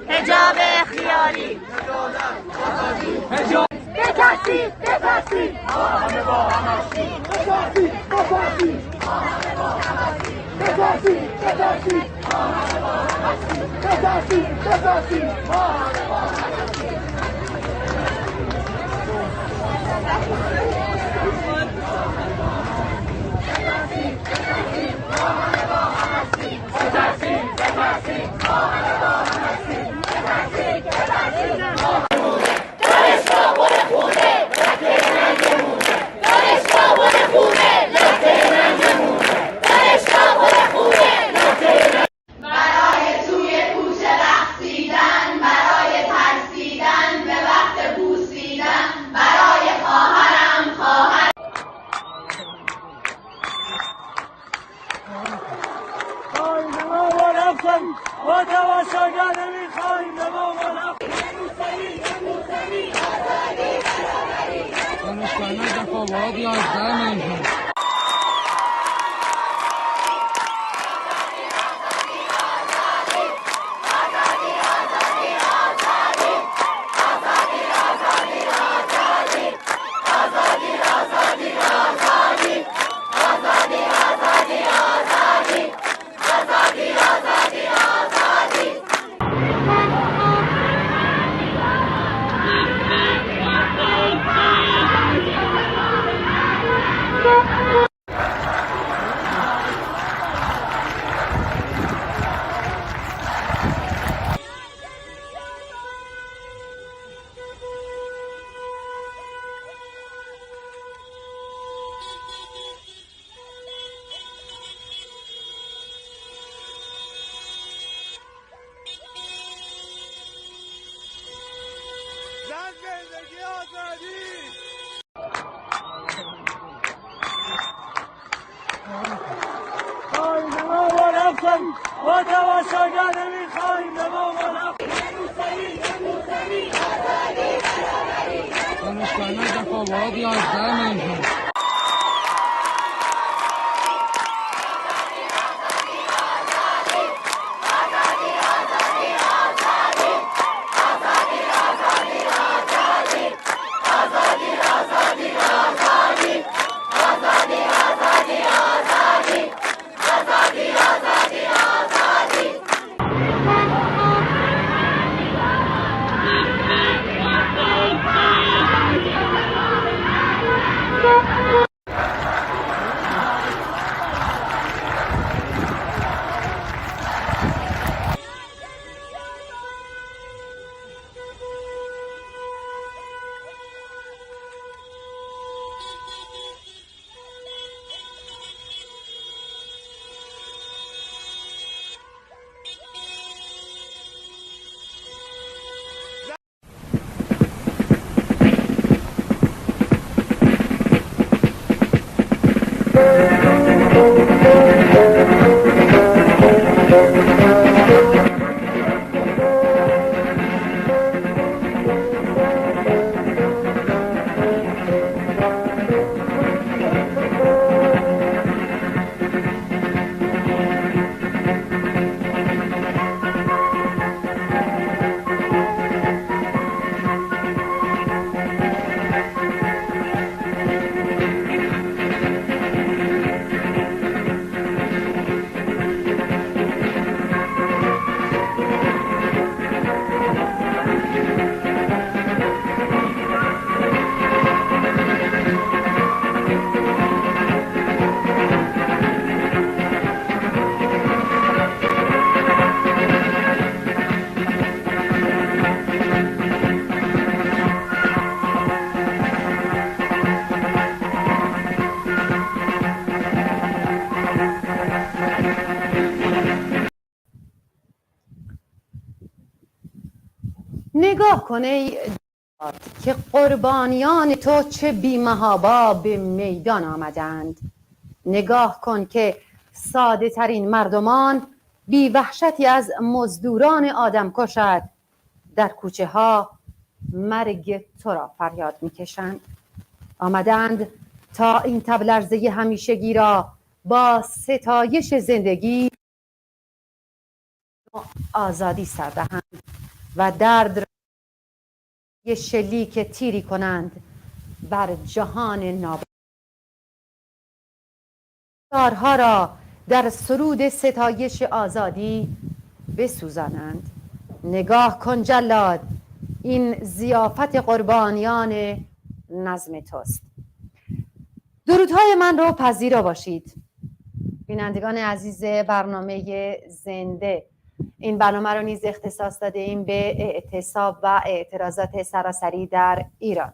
حجاب اختیاری بکشید بپسید ما همه با هم هستیم بکشید بپسید ما همه با هم هستیم بکشید بپسید ما همه با هم هستیم بکشید بپسید ما همه با هم هستیم با تماشاگر نمیخوایم به ما دانشگاه دفاعات 11 میلیون زندگی آزادی خواهیم به ما ملحق با تماشاگر نمیخواهیم به ما ملحق دانشگاه دفاعات 11 میلیون نگاه کن ای که قربانیان تو چه بی‌محابا به میدان آمدند. نگاه کن که ساده ترین مردمان بی وحشتی از مزدوران آدم کشد در کوچه ها مرگ تو را فریاد میکشند. آمدند تا این تب لرزه همیشگی را با ستایش زندگی آزادی سر دهند و درد را یه شلیک تیری کنند بر جهان نابود. کارها را در سرود ستایش آزادی بسوزانند. نگاه کن جلاد، این ضیافت قربانیان نظم توست. درودهای من رو پذیرا باشید بینندگان عزیز برنامه زنده. این برنامه رو نیز اختصاص داده ایم به اعتصاب و اعتراضات سراسری در ایران.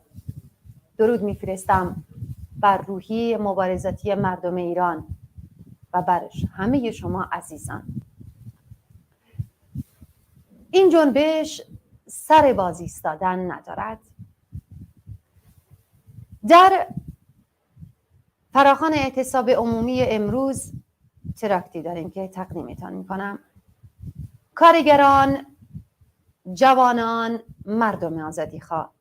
درود میفرستم بر روحی مبارزاتی مردم ایران و بر همه شما عزیزان. این جنبش سر باز ایستادن ندارد. در فراخوان اعتصاب عمومی امروز تراکتی داریم که تقدیمتان میکنم. کارگران، جوانان، مردم آزادی خواه.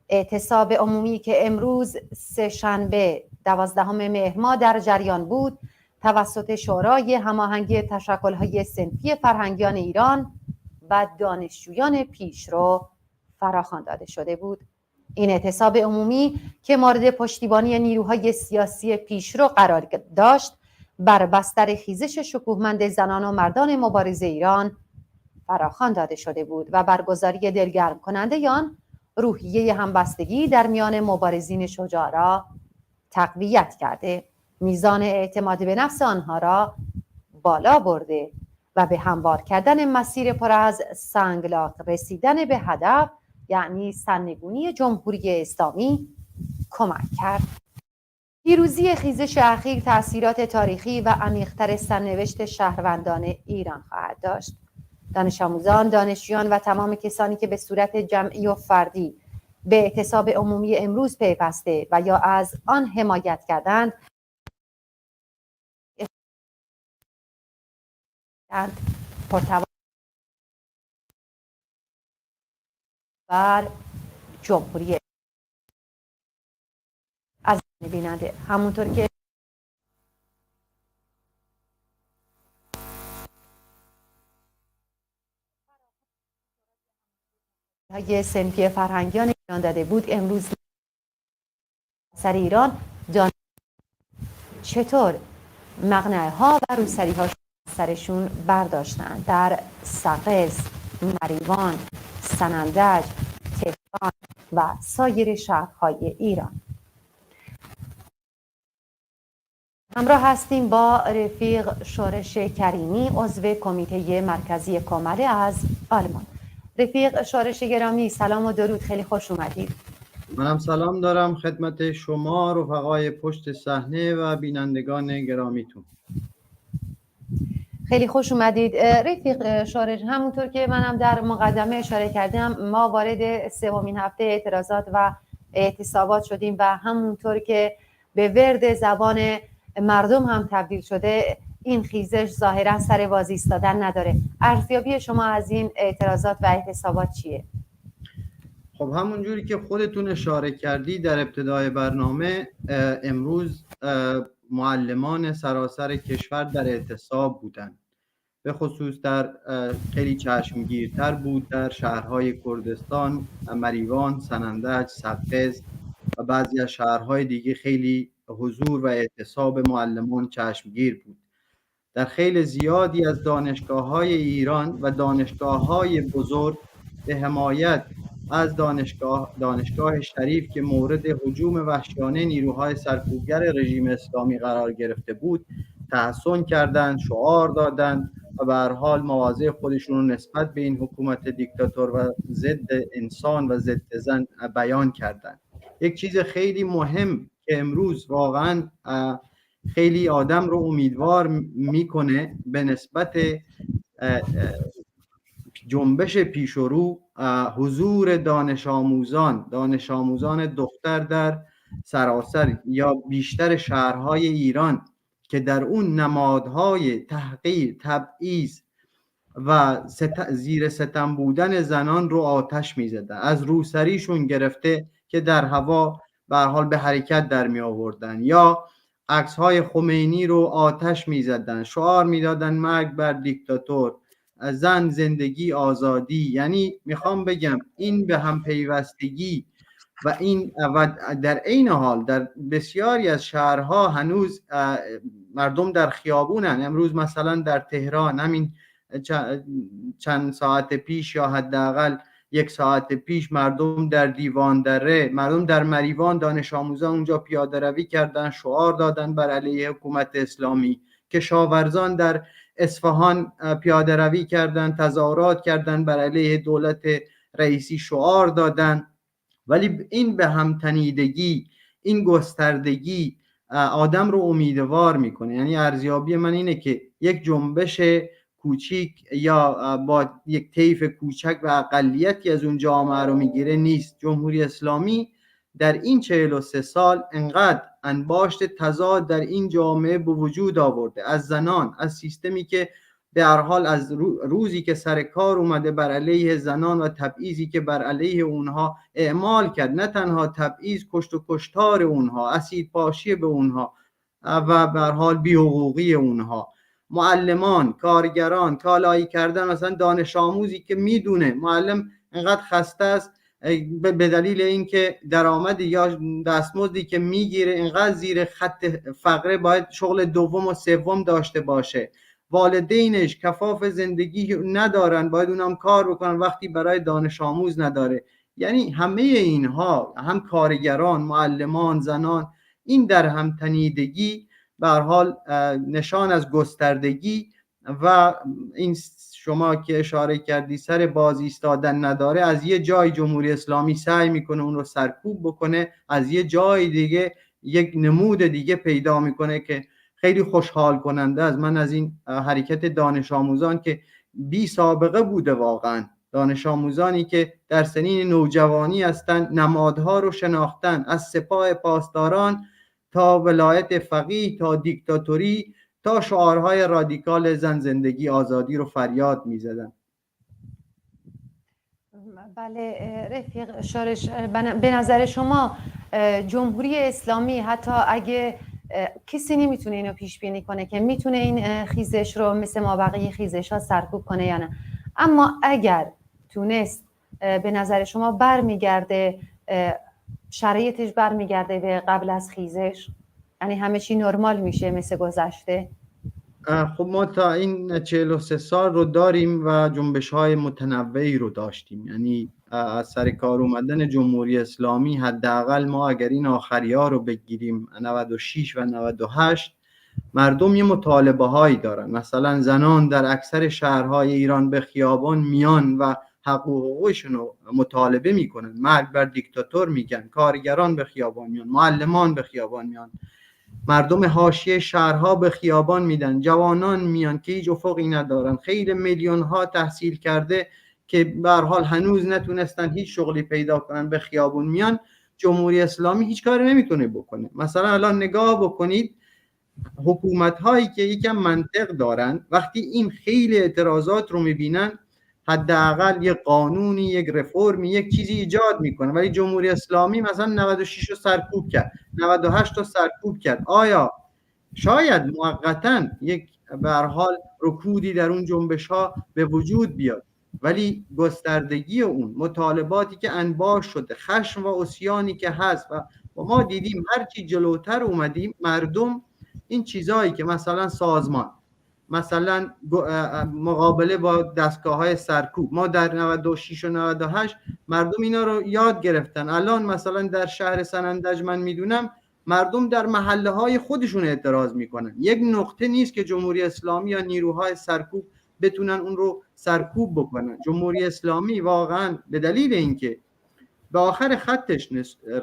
اعتصاب عمومی که امروز سه‌شنبه 12 مهر ماه در جریان بود توسط شورای هماهنگی تشکل‌های صنفی فرهنگیان ایران و دانشجویان پیشرو فراخوان داده شده بود. این اعتصاب عمومی که مورد پشتیبانی نیروهای سیاسی پیشرو قرار داشت بر بستر خیزش شکوهمند زنان و مردان مبارز ایران فراخوان داده شده بود و برگزاری دلگرم کننده آن روحیه همبستگی در میان مبارزین شجاع را تقویت کرده، میزان اعتماد به نفس آنها را بالا برده و به هموار کردن مسیر پر از سنگلاخ رسیدن به هدف، یعنی سرنگونی جمهوری اسلامی کمک کرد. پیروزی خیزش اخیر تأثیرات تاریخی و عمیق‌تر سرنوشت شهروندان ایران خواهد داشت. دانش آموزان، دانشجویان و تمام کسانی که به صورت جمعی و فردی به اعتصاب عمومی امروز پیوسته و یا از آن حمایت کردند پرتوا بر جمهوری از بیننده. همونطور که های صنفی فرهنگیان ایران داده بود، امروز سر ایران چطور مقنعه ها و روسری ها سرشون برداشتن در سقز، مریوان، سنندج، تهران و سایر شهرهای ایران. همراه هستیم با رفیق شورش کریمی، عضو کمیته مرکزی کماله از آلمان. رفیق شورش گرامی، سلام و درود، خیلی خوش اومدید. منم سلام دارم خدمت شما رفقای پشت صحنه و بینندگان گرامیتون. خیلی خوش اومدید رفیق شورش. همونطور که منم در مقدمه اشاره کردم، ما وارد سومین هفته اعتراضات و اعتصابات شدیم و همونطور که به ورد زبان مردم هم تبدیل شده، این خیزش ظاهرا سر باز ایستادن نداره. ارزیابی شما از این اعتراضات و اعتصابات چیه؟ خب همون جوری که خودتون اشاره کردی در ابتدای برنامه، امروز معلمان سراسر کشور در اعتصاب بودند. به خصوص در خیلی چشمگیرتر بود در شهرهای کردستان، مریوان، سنندج، سقز و بعضی از شهرهای دیگه خیلی حضور و اعتصاب معلمان چشمگیر بود. در خیلی زیادی از دانشگاه‌های ایران و دانشگاه‌های بزرگ به حمایت از دانشگاه شریف که مورد هجوم وحشیانه نیروهای سرکوبگر رژیم اسلامی قرار گرفته بود تحصن کردند، شعار دادند و به هر حال مواضع خودشون رو نسبت به این حکومت دیکتاتور و ضد انسان و ضد زن بیان کردند. یک چیز خیلی مهم که امروز واقعاً خیلی آدم رو امیدوار میکنه به نسبت جنبش پیشرو، حضور دانش آموزان دختر در سراسر یا بیشتر شهرهای ایران که در اون نمادهای تحقیر، تبعیض و زیر ستم بودن زنان رو آتش می‌زدن، از روسریشون گرفته که در هوا به هر حال به حرکت در می آوردن یا عکس‌های خمینی رو آتش می‌زدن، شعار می‌دادن مرگ بر دیکتاتور، زن، زندگی، آزادی. یعنی میخوام بگم این به هم پیوستگی و در عین حال در بسیاری از شهرها هنوز مردم در خیابونن. امروز مثلا در تهران همین چند ساعت پیش یا حداقل 1 ساعت پیش مردم در دیوان دره، مردم در مریوان، دانش آموزان اونجا پیاده روی کردن، شعار دادن بر علیه حکومت اسلامی. کشاورزان در اصفهان پیاده روی کردن، تظاهرات کردن بر علیه دولت رئیسی، شعار دادن. ولی این به هم تنیدگی، این گستردگی آدم رو امیدوار میکنه. یعنی ارزیابی من اینه که یک جنبش کوچیک یا با یک طیف کوچک و اقلیتی از اون جامعه رو میگیره نیست. جمهوری اسلامی در این 43 سال انقدر انباشت تضاد در این جامعه به وجود آورده، از زنان، از سیستمی که به هر حال از روزی که سر کار اومده بر علیه زنان و تبعیضی که بر علیه اونها اعمال کرد، نه تنها تبعیض، کشت و کشتار اونها، اسید پاشی به اونها و به هر حال بی‌حقوقی اونها. معلمان، کارگران، کالایی کردن. مثلا دانش آموزی که میدونه معلم انقدر خسته است به دلیل اینکه درآمدی یا دستمزدی که میگیره انقدر زیر خط فقر، باید شغل دوم و سوم داشته باشه. والدینش کفاف زندگی ندارن، باید اونم کار بکنن، وقتی برای دانش آموز نداره. یعنی همه اینها، هم کارگران، معلمان، زنان، این در هم تنیدگی به هر حال نشان از گستردگی و این شما که اشاره کردی سر باز ایستادن نداره. از یه جای جمهوری اسلامی سعی میکنه اون رو سرکوب بکنه، از یه جای دیگه یک نمود دیگه پیدا میکنه که خیلی خوشحال کننده است. من از این حرکت دانش آموزان که بی سابقه بوده، واقعا دانش آموزانی که در سنین نوجوانی هستند، نمادها رو شناختن، از سپاه پاسداران تا ولایت فقیه تا دیکتاتوری تا شعارهای رادیکال زن، زندگی، آزادی رو فریاد می‌زدن. بله رفیق شارش، به نظر شما جمهوری اسلامی حتی اگه کسی نمیتونه اینو پیش بینی کنه که میتونه این خیزش رو مثل ما بقیه خیزش ها سرکوب کنه یا نه، اما اگر تونست به نظر شما برمیگرده، شرایطش برمیگرده به قبل از خیزش؟ یعنی همه چی نرمال میشه مثل گذشته؟ خب ما تا این 43 سال رو داریم و جنبش های متنوعی رو داشتیم. یعنی از سر کار اومدن جمهوری اسلامی، حداقل ما اگر این آخری ها رو بگیریم 96 و 98، مردم یه مطالبه هایی دارن. مثلا زنان در اکثر شهرهای ایران به خیابان میان و حقوقشون رو مطالبه میکنن، مرگ بر دیکتاتور میگن. کارگران به خیابان میان، معلمان به خیابان میان، مردم حاشیه شهرها به خیابان میدن، جوانان میان که هیچ افقی ندارن، خیلی میلیون ها تحصیل کرده که به هر حال هنوز نتونستن هیچ شغلی پیدا کنن، به خیابون میان. جمهوری اسلامی هیچ کاری نمیتونه بکنه. مثلا الان نگاه بکنید حکومت هایی که یکم منطق دارن، وقتی این خیلی اعتراضات رو میبینن، حداقل یک قانونی، یک رفرمی، یک چیزی ایجاد میکنه. ولی جمهوری اسلامی مثلا 96 رو سرکوب کرد، 98 رو سرکوب کرد. آیا شاید موقتاً یک به هر حال رکودی در اون جنبش ها به وجود بیاد، ولی گستردگی اون مطالباتی که انباش شده، خشم و عصیانی که هست و ما دیدیم هرچی جلوتر اومدیم، مردم این چیزایی که مثلا سازمان، مثلا مقابله با دستگاه‌های سرکوب، ما در 96 و 98 مردم اینا رو یاد گرفتن. الان مثلا در شهر سنندج من میدونم مردم در محله‌های خودشون اعتراض میکنن. یک نقطه نیست که جمهوری اسلامی یا نیروهای سرکوب بتونن اون رو سرکوب بکنن. جمهوری اسلامی واقعا به دلیل اینکه به آخر خطش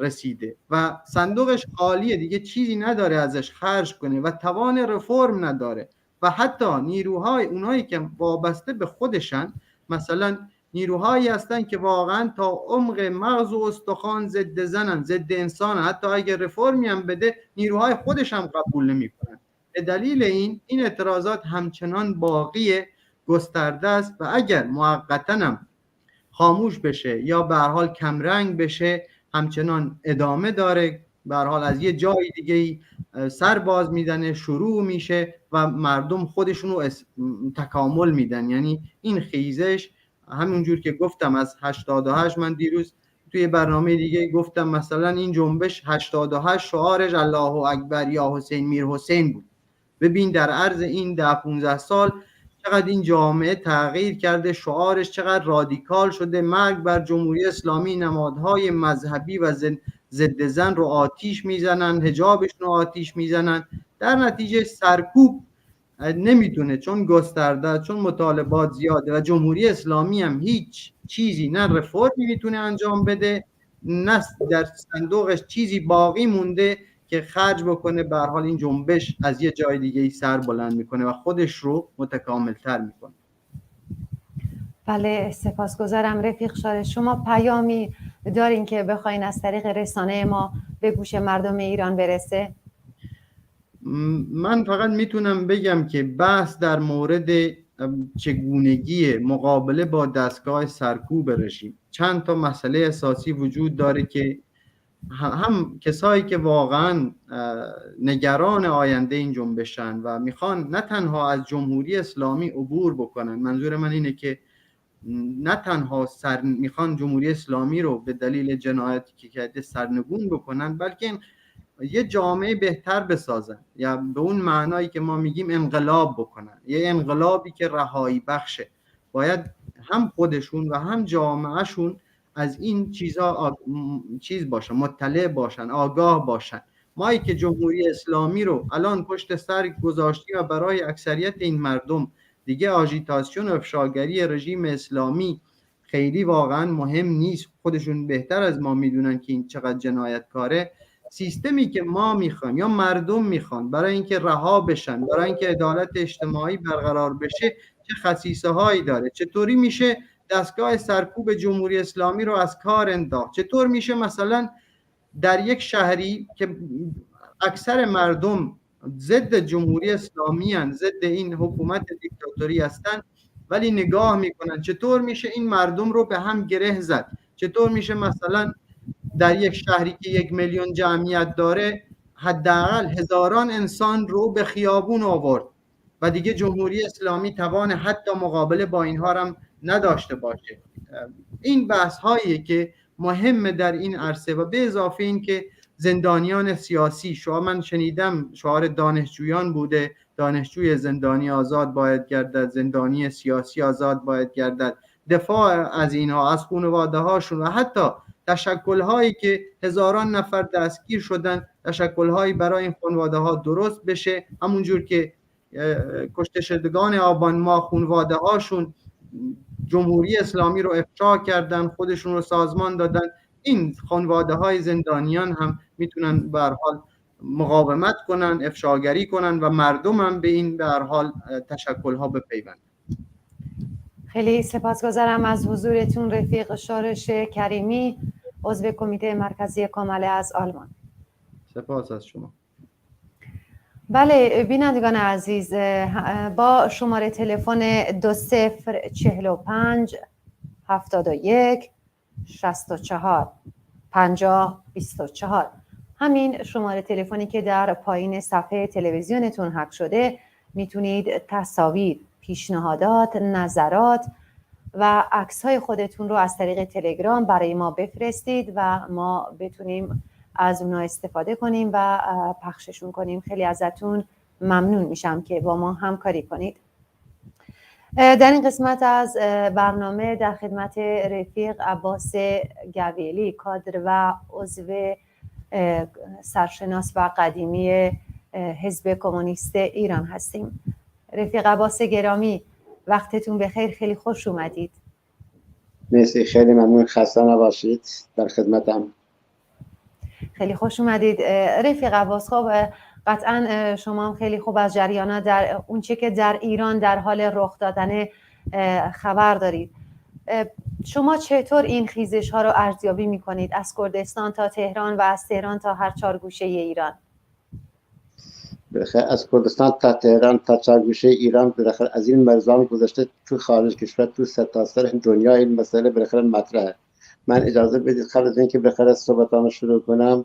رسیده و صندوقش خالیه، دیگه چیزی نداره ازش خرج کنه و توان رفرم نداره و حتی نیروهای اونایی که وابسته به خودشن، مثلا نیروهایی هستن که واقعا تا عمق مغز و استخوان ضد زنن، ضد انسان، حتی اگر رفرمی هم بده نیروهای خودش هم قبول نمیکنن. به دلیل این اعتراضات همچنان باقی گسترده است و اگر موقتاً هم خاموش بشه یا به هر حال کمرنگ بشه، همچنان ادامه داره. به هر حال از یه جای دیگه سر باز میزنه، شروع میشه و و مردم خودشون رو تکامل میدن. یعنی این خیزش همونجور که گفتم از 88 من دیروز توی برنامه دیگه گفتم مثلا این جنبش 88 شعارش الله اکبر یا حسین میر حسین بود. ببین در عرض این 10-15 سال چقدر این جامعه تغییر کرده، شعارش چقدر رادیکال شده. مرگ بر جمهوری اسلامی، نمادهای مذهبی و ضد زن رو آتیش میزنن، حجابشون رو آتیش میزنن. در نتیجه سرکوب نمیتونه، چون گسترده، چون مطالبات زیاده و جمهوری اسلامی هم هیچ چیزی نه رفرمی میتونه انجام بده، نه در صندوقش چیزی باقی مونده که خرج بکنه. به هر حال این جنبش از یه جای دیگه ای سر بلند میکنه و خودش رو متکامل تر میکنه. بله سپاسگزارم رفیق شارش. شما پیامی دارین که بخواین از طریق رسانه ما به گوش مردم ایران برسه؟ من فقط میتونم بگم که بحث در مورد چگونگی مقابله با دستگاه سرکوب رژیم، چند تا مسئله اساسی وجود داره که هم کسایی که واقعا نگران آینده این جنبشن و میخوان نه تنها از جمهوری اسلامی عبور بکنن، منظور من اینه که نه تنها میخوان جمهوری اسلامی رو به دلیل جنایتی که کرده سرنگون بکنن، بلکه یه جامعه بهتر بسازن، یا به اون معنایی که ما میگیم انقلاب بکنن، یه انقلابی که رهایی بخشه. باید هم خودشون و هم جامعهشون از این چیزها چیز باشن، مطلع باشن، آگاه باشن. مایی که جمهوری اسلامی رو الان پشت سر گذاشتیم و برای اکثریت این مردم دیگه آژیتاسیون و افشاگری رژیم اسلامی خیلی واقعا مهم نیست، خودشون بهتر از ما میدونن که این چقدر جنایتکاره. سیستمی که ما میخوایم یا مردم میخوان برای اینکه رها بشن، برای اینکه عدالت اجتماعی برقرار بشه، چه خصیصه هایی داره؟ چطوری میشه دستگاه سرکوب جمهوری اسلامی رو از کار انداخت؟ چطور میشه مثلا در یک شهری که اکثر مردم ضد جمهوری اسلامی هستند، ضد این حکومت دیکتاتوری هستند، ولی نگاه میکنن چطور میشه این مردم رو به هم گره زد؟ چطور میشه مثلا در یک شهری که 1 میلیون جمعیت داره حداقل هزاران انسان رو به خیابون آورد و دیگه جمهوری اسلامی توان حتی مقابله با اینها هم نداشته باشه؟ این بحث هایی که مهمه در این عرصه. و به اضافه این که زندانیان سیاسی، من شنیدم شعار دانشجویان بوده دانشجوی زندانی آزاد باید گردد، زندانی سیاسی آزاد باید گردد. دفاع از اینها، از خانواده هاشون و حتی تشکل هایی که هزاران نفر دستگیر شدن، تشکل هایی برای این خانواده ها درست بشه، همونجور که کشته شدگان آبان ماه خانواده هاشون جمهوری اسلامی رو افشا کردن، خودشون رو سازمان دادن. این خانواده های زندانیان هم میتونن به هر حال مقاومت کنن، افشاگری کنن و مردم هم به این به هر حال تشکل ها بپیوندن. خیلی سپاسگزارم از حضورتون رفیق شارش کریمی، عضو کمیته مرکزی کامله از آلمان. سپاس از شما. بله بینندگان عزیز، با شماره تلفن 2045 71 64 50 24، همین شماره تلفنی که در پایین صفحه تلویزیونتون حک شده، میتونید تصاویر، پیشنهادات، نظرات و عکس‌های خودتون رو از طریق تلگرام برای ما بفرستید و ما بتونیم از اونا استفاده کنیم و پخششون کنیم. خیلی ازتون ممنون میشم که با ما همکاری کنید. در این قسمت از برنامه در خدمت رفیق عباس گویلی، کادر و عضو سرشناس و قدیمی حزب کمونیست ایران هستیم. رفیق عباس گرامی، وقتتون بخیر، خیلی خوش اومدید. مرسی، خیلی ممنون، خسته نباشید، در خدمتم. خیلی خوش اومدید رفیق عباس. خب قطعا شما هم خیلی خوب از جریانات در اونچه که در ایران در حال رخ دادن خبر دارید. شما چطور این خیزش ها رو ارزیابی میکنید، از کردستان تا تهران و از تهران تا هر چهار گوشه ایران؟ بالاخره از کردستان تا تهران تا چهار گوشه ایران، بالاخره از این مرزان گذشته تو خارج کشور، تو سرتاسر دنیا این مسئله بالاخره مطرحه. من اجازه بدید قبل از اینکه بالاخره صحبتامو شروع کنم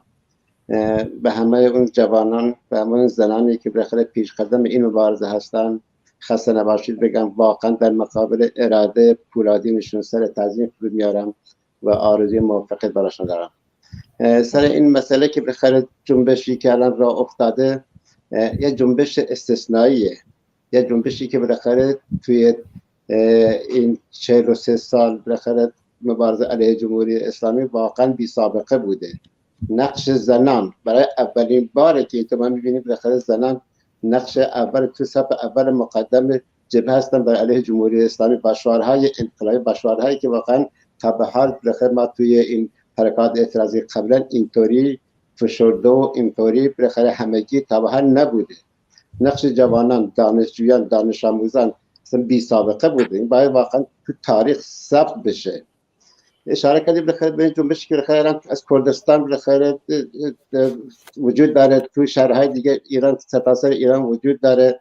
به همه اون جوانان، به همه اون زنانی که بالاخره پیش قدم این مبارزه هستن خسته نباشید بگم. واقعا در مقابل اراده پولادینشون سر تعظیم فرو میارم و آرزوی موفقیت براشون دارم. سر این مسئله که بالاخره جنبشی که الان راه افتاده یه جنبش استثنائیه، یه جنبشی که بالاخره توی این 43 سال بالاخره مبارزه علیه جمهوری اسلامی واقعا بی سابقه بوده. نقش زنان برای اولین باره که تو ما می‌بینیم بالاخره زنان نقش اول تو صف اول مقدم جبهه هستن برای علیه جمهوری اسلامی با شعارهای انقلابی، با شعارهایی که واقعا تا به حال بالاخره ما توی این حرکات اعتراضی قبلا اینطوری فشرده و اینطوری بالاخره همگی تا به حال نبوده. نقش جوانان، دانشجویان، دانش آموزان اصلا بی سابقه بوده. این باید واقعا تو تاریخ ثبت بشه. اشاره کردیم بالاخره به جنبشی که بالاخره از کردستان بالاخره وجود داره، تو شهرهای دیگه ایران، سرتاسر ایران وجود داره.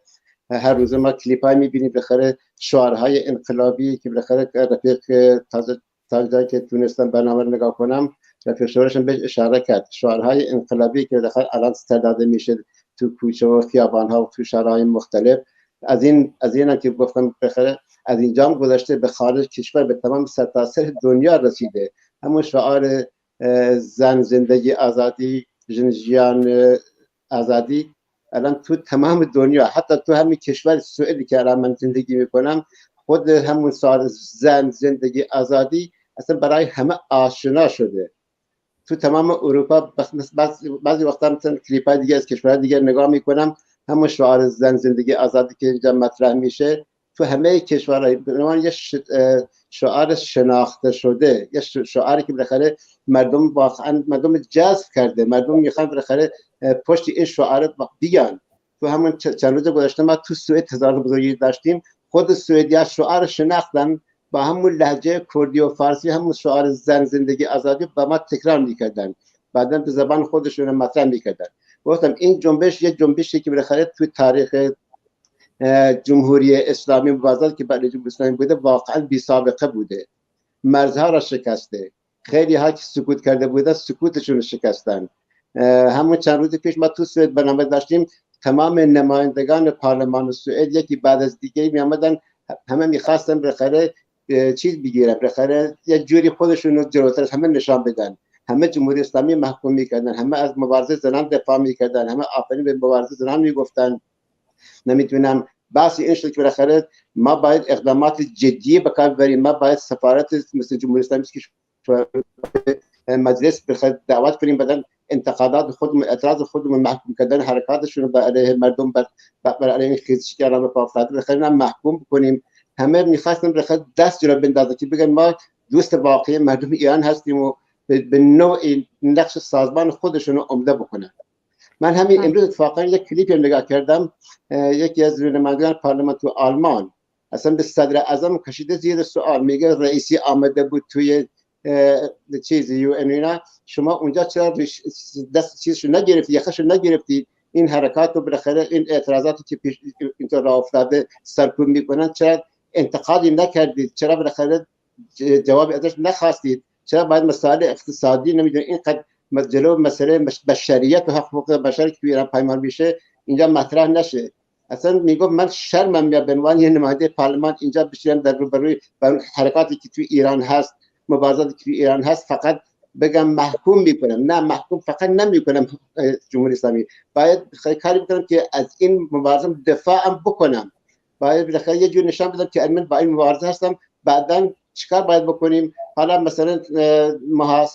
هر روز ما کلیپ‌های می‌بینیم بالاخره شعارهای انقلابی که بالاخره رفیق تازه که تونستم برنامه رو نگاه کنم، رفیق شورشم بهش اشاره کرد. شعارهای انقلابی که بالاخره الان داده میشه تو کوچه و خیابان‌ها و تو شهرهای مختلف، از این که گفتم بالاخره از اینجا هم گذشته به خارج کشور، به تمام سرتاسر دنیا رسیده. همون شعار زن زندگی آزادی، جنجیان آزادی الان تو تمام دنیا، حتی تو همین کشور سوئدی که الان من زندگی میکنم، خود همون شعار زن زندگی آزادی اصلا برای همه آشنا شده. تو تمام اروپا بعضی وقتا مثلا کلیپ‌های دیگه از کشورهای دیگه نگاه میکنم، همون شعار زن زندگی آزادی که اینجا مطرح میشه تو همه کشورهای بنابراین یه شعار شناخته شده، یه شعاری که بالاخره مردم واقعا مردم جذب کرده. مردم میخوان بالاخره پشت این شعار بیان. تو همون چند روز گذشته ما تو سوئد تظاهرات بزرگی داشتیم، خود سوئدی‌ها شعار شناختن با همون لهجه کردی و فارسی، همون شعار زن زندگی آزادی با ما تکرار میکردن، بعداً به زبان خودشون مطرح میکردن. گفتم این جنبش یه جنبشی که بالاخره تو تاریخ جمهوری اسلامی مبارزات که برای جمهوری اسلامی بوده واقعا بی سابقه بوده. مرزها را شکسته. خیلی ها که سکوت کرده بوده سکوتشون رو شکستن. همون چند روز پیش ما تو سوئد برنامه داشتیم، تمام نمایندگان پارلمان سوئد یکی بعد از دیگری می آمدن، همه میخواستن بالاخره چیز بگیرن، بالاخره یه جوری خودشون رو جلوتر همه نشان بدن. همه جمهوری اسلامی محکوم میکردن، همه از مبارزه زنان دفاع میکردن، همه آفرین به مبارزه زنان میگفتن. نمیتونم بحث این شد که بالاخره ما باید اقدامات جدی به کار ببریم. ما باید سفارت مثل جمهوری اسلامی که مجلس بخواد دعوت کنیم، بدن انتقادات خودمون، اعتراض خودمون، محکوم کردن حرکاتشون رو علیه مردم بر علیه خیزش که الان به افتاده بخوایم محکوم کنیم. همه می‌خواستن بخواد دست جلو بندازن که بگن ما دوست واقعی مردم ایران هستیم و به نوعی نقش سازمان خودشون رو عمده بکنن. من همین امروز اتفاقا یک کلیپی نگاه کردم، یکی از نمایندگان پارلمان تو آلمان اصلا به صدر اعظم کشیده زیر سوال، میگه رئیسی آمده بود توی چیز یو ان اینا، شما اونجا چرا دست چیزشو نگرفتی، یخشو نگرفتی؟ این حرکات رو بالاخره این اعتراضاتی که پیش اینطور راه افتاده سرکوب میکنن چرا انتقادی نکردید؟ چرا بالاخره جواب ازش نخواستید؟ چرا باید مسائل اقتصادی نمیدونید اینقدر جلو مسئله بشریت و حقوق بشر که توی ایران پایمال میشه اینجا مطرح نشه؟ اصلا میگم من شرمم میاد به عنوان یه نماینده پارلمان اینجا بشینم در روبروی حرکاتی که توی ایران هست، مبارزاتی که توی ایران هست، فقط بگم محکوم میکنم. نه، محکوم فقط نمیکنم جمهوری اسلامی، باید کاری بکنم که از این مبارزه دفاعم بکنم. باید بالاخره یه جور نشان بدم که من با این مبارزه هستم. بعداً چیکار باید بکنیم؟ حالا مثلا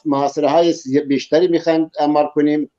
محاصره های بیشتری میخوایم اعمال کنیم،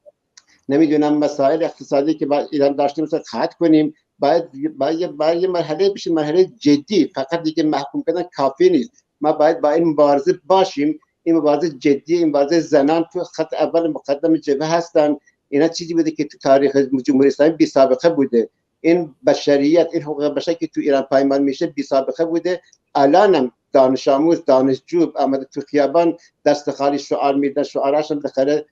نمیدونم مسائل اقتصادی که با ایران داشتیم مثلا خط کنیم. باید یه مرحله بشه، مرحله جدی. فقط دیگه محکوم کردن کافی نیست. ما باید با این مبارزه باشیم. این مبارزه جدی، این مبارزه زنان تو خط اول مقدم جبهه هستن. اینا چیزی بوده که تو تاریخ جمهوری اسلامی بی سابقه بوده. این بشریت، این حقوق بشر که تو ایران پایمال میشه بی سابقه بوده. الانم دانش آموز، دانشجو آمده تو خیابان دست خالی شعار میدن، شعاراش هم بخره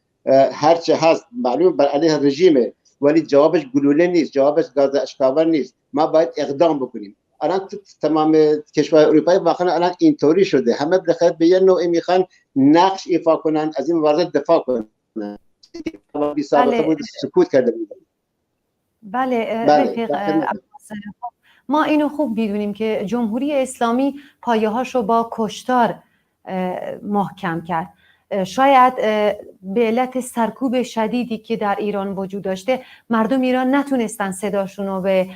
هر چه هست معلوم بر علیه رژیمه، ولی جوابش گلوله نیست، جوابش گاز اشکاور نیست. ما باید اقدام بکنیم. الان تو تمام کشورهای اروپایی واقعا الان اینطوری شده، همه بخیر به یه نوعی میخوان نقش ایفا کنن، از این مبارزه دفاع کنن. 20 سال بود سکوت کرده بود. بله رفیق عباس، ما اینو خوب میدونیم که جمهوری اسلامی پایه‌هاشو با کشتار محکم کرد. شاید به علت سرکوب شدیدی که در ایران وجود داشته مردم ایران نتونستن صداشون رو به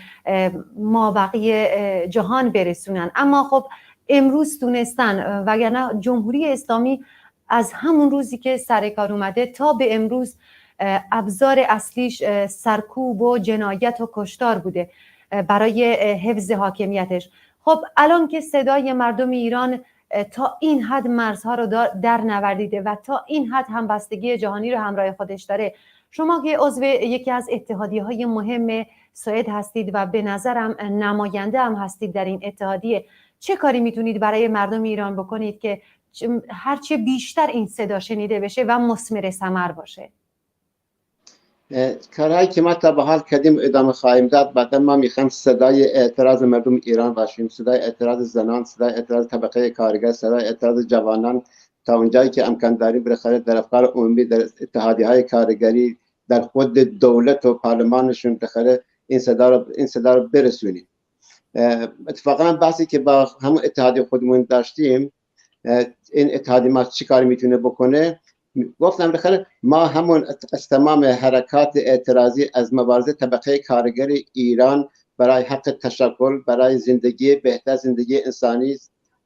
مابقی جهان برسونن، اما خب امروز تونستن، وگرنه جمهوری اسلامی از همون روزی که سر کار اومده تا به امروز ابزار اصلیش سرکوب و جنایت و کشتار بوده برای حفظ حاکمیتش. خب الان که صدای مردم ایران تا این حد مرزها رو در نوردیده و تا این حد همبستگی جهانی رو همراه خودش داره، شما که عضو یکی از اتحادیه‌های مهم سوئد هستید و به نظرم نماینده هم هستید در این اتحادیه، چه کاری میتونید برای مردم ایران بکنید که هرچه بیشتر این صدا شنیده بشه و مثمر ثمر باشه؟ کارهایی که ما تا به حال کردیم ادامه خواهیم داد. بعدا ما میخوایم صدای اعتراض مردم ایران باشیم، صدای اعتراض زنان، صدای اعتراض طبقه کارگر، صدای اعتراض جوانان، تا اونجایی که امکان داریم بالاخره در افکار عمومی، در اتحادیه‌های کارگری، در خود دولت و پارلمانشون بالاخره این صدا رو برسونیم. اتفاقا بحثی که با همون اتحادیه خودمون داشتیم، این اتحادیه ما چی کاری میتونه بکنه، گفتم بالاخره ما همون از تمام حرکات اعتراضی از مبارزه طبقه کارگر ایران برای حق تشکل، برای زندگی بهتر، زندگی انسانی،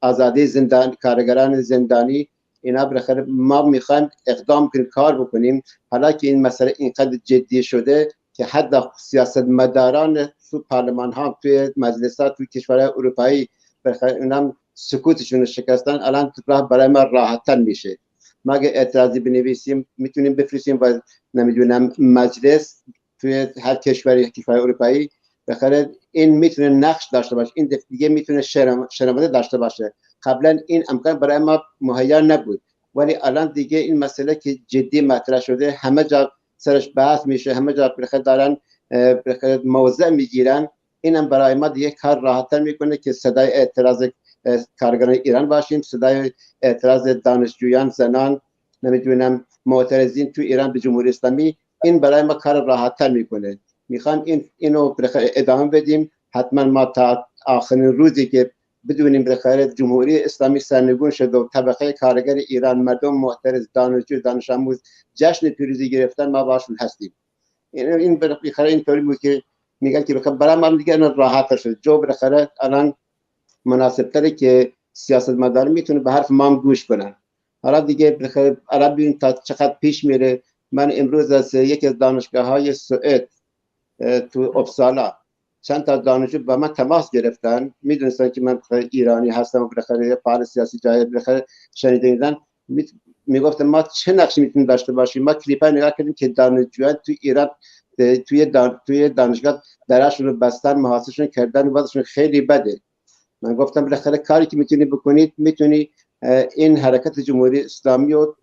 آزادی کارگران زندانی، اینا بالاخره ما میخوایم اقدام کنیم، کار بکنیم. حالا که این مسئله اینقدر جدی شده که حتی سیاستمداران تو پارلمان ها، توی مجلس ها، توی کشورهای اروپایی بالاخره اونم سکوتشون رو شکستن. الان راه برای ما راحت‌تر میشه. ما اگه اعتراضی بنویسیم میتونیم بفرستیم و نمیدونم مجلس توی هر کشور اروپایی، بخاطر این میتونه نقش داشته باشه، این دیگه میتونه شنونده داشته باشه. قبلا این امکان برای ما مهیا نبود، ولی الان دیگه این مسئله که جدی مطرح شده، همه جا سرش بحث میشه، همه جا دارن موضع میگیرن. اینم برای ما دیگه کار راحت‌تر میکنه که صدای اعتراض کارگران ایران باشیم، صدای اعتراض دانشجویان، زنان، نمیدونم معترضین تو ایران به جمهوری اسلامی. این برای ما کار راحت‌تر میکنه. میخوام اینو ادامه بدیم. حتما ما تا آخرین روزی که بدونیم بالاخره جمهوری اسلامی سرنگون شد و طبقه کارگر ایران، مردم معترض، دانشجو، دانش آموز جشن پیروزی گرفتن، ما باشون هستیم. این بالاخره اینطوری بود که میگن که برای ما دیگه راحت شد. جو بالاخره الان مناسب تره که سیاستمدار میتونه به حرف ما هم گوش کنن. حالا دیگه بالاخره الان ببین تا چقدر پیش میره. من امروز از یکی از دانشگاه‌های سوئد تو اپسالا چند تا دانشجو با من تماس گرفتن، میدونستن که من ایرانی هستم و بالاخره فعال سیاسی جای بالاخره شنیدن، میگفتن ما چه نقشی میتونیم داشته باشیم. ما کلیپای نگاه کردیم که دانشجویان تو ایران توی دانشگاه درشون رو بستن، محاصرهشون کردن، وضعشون خیلی بده. من گفتم بالاخره کاری که میتونی بکنید، میتونی این حرکت جمهوری اسلامی رو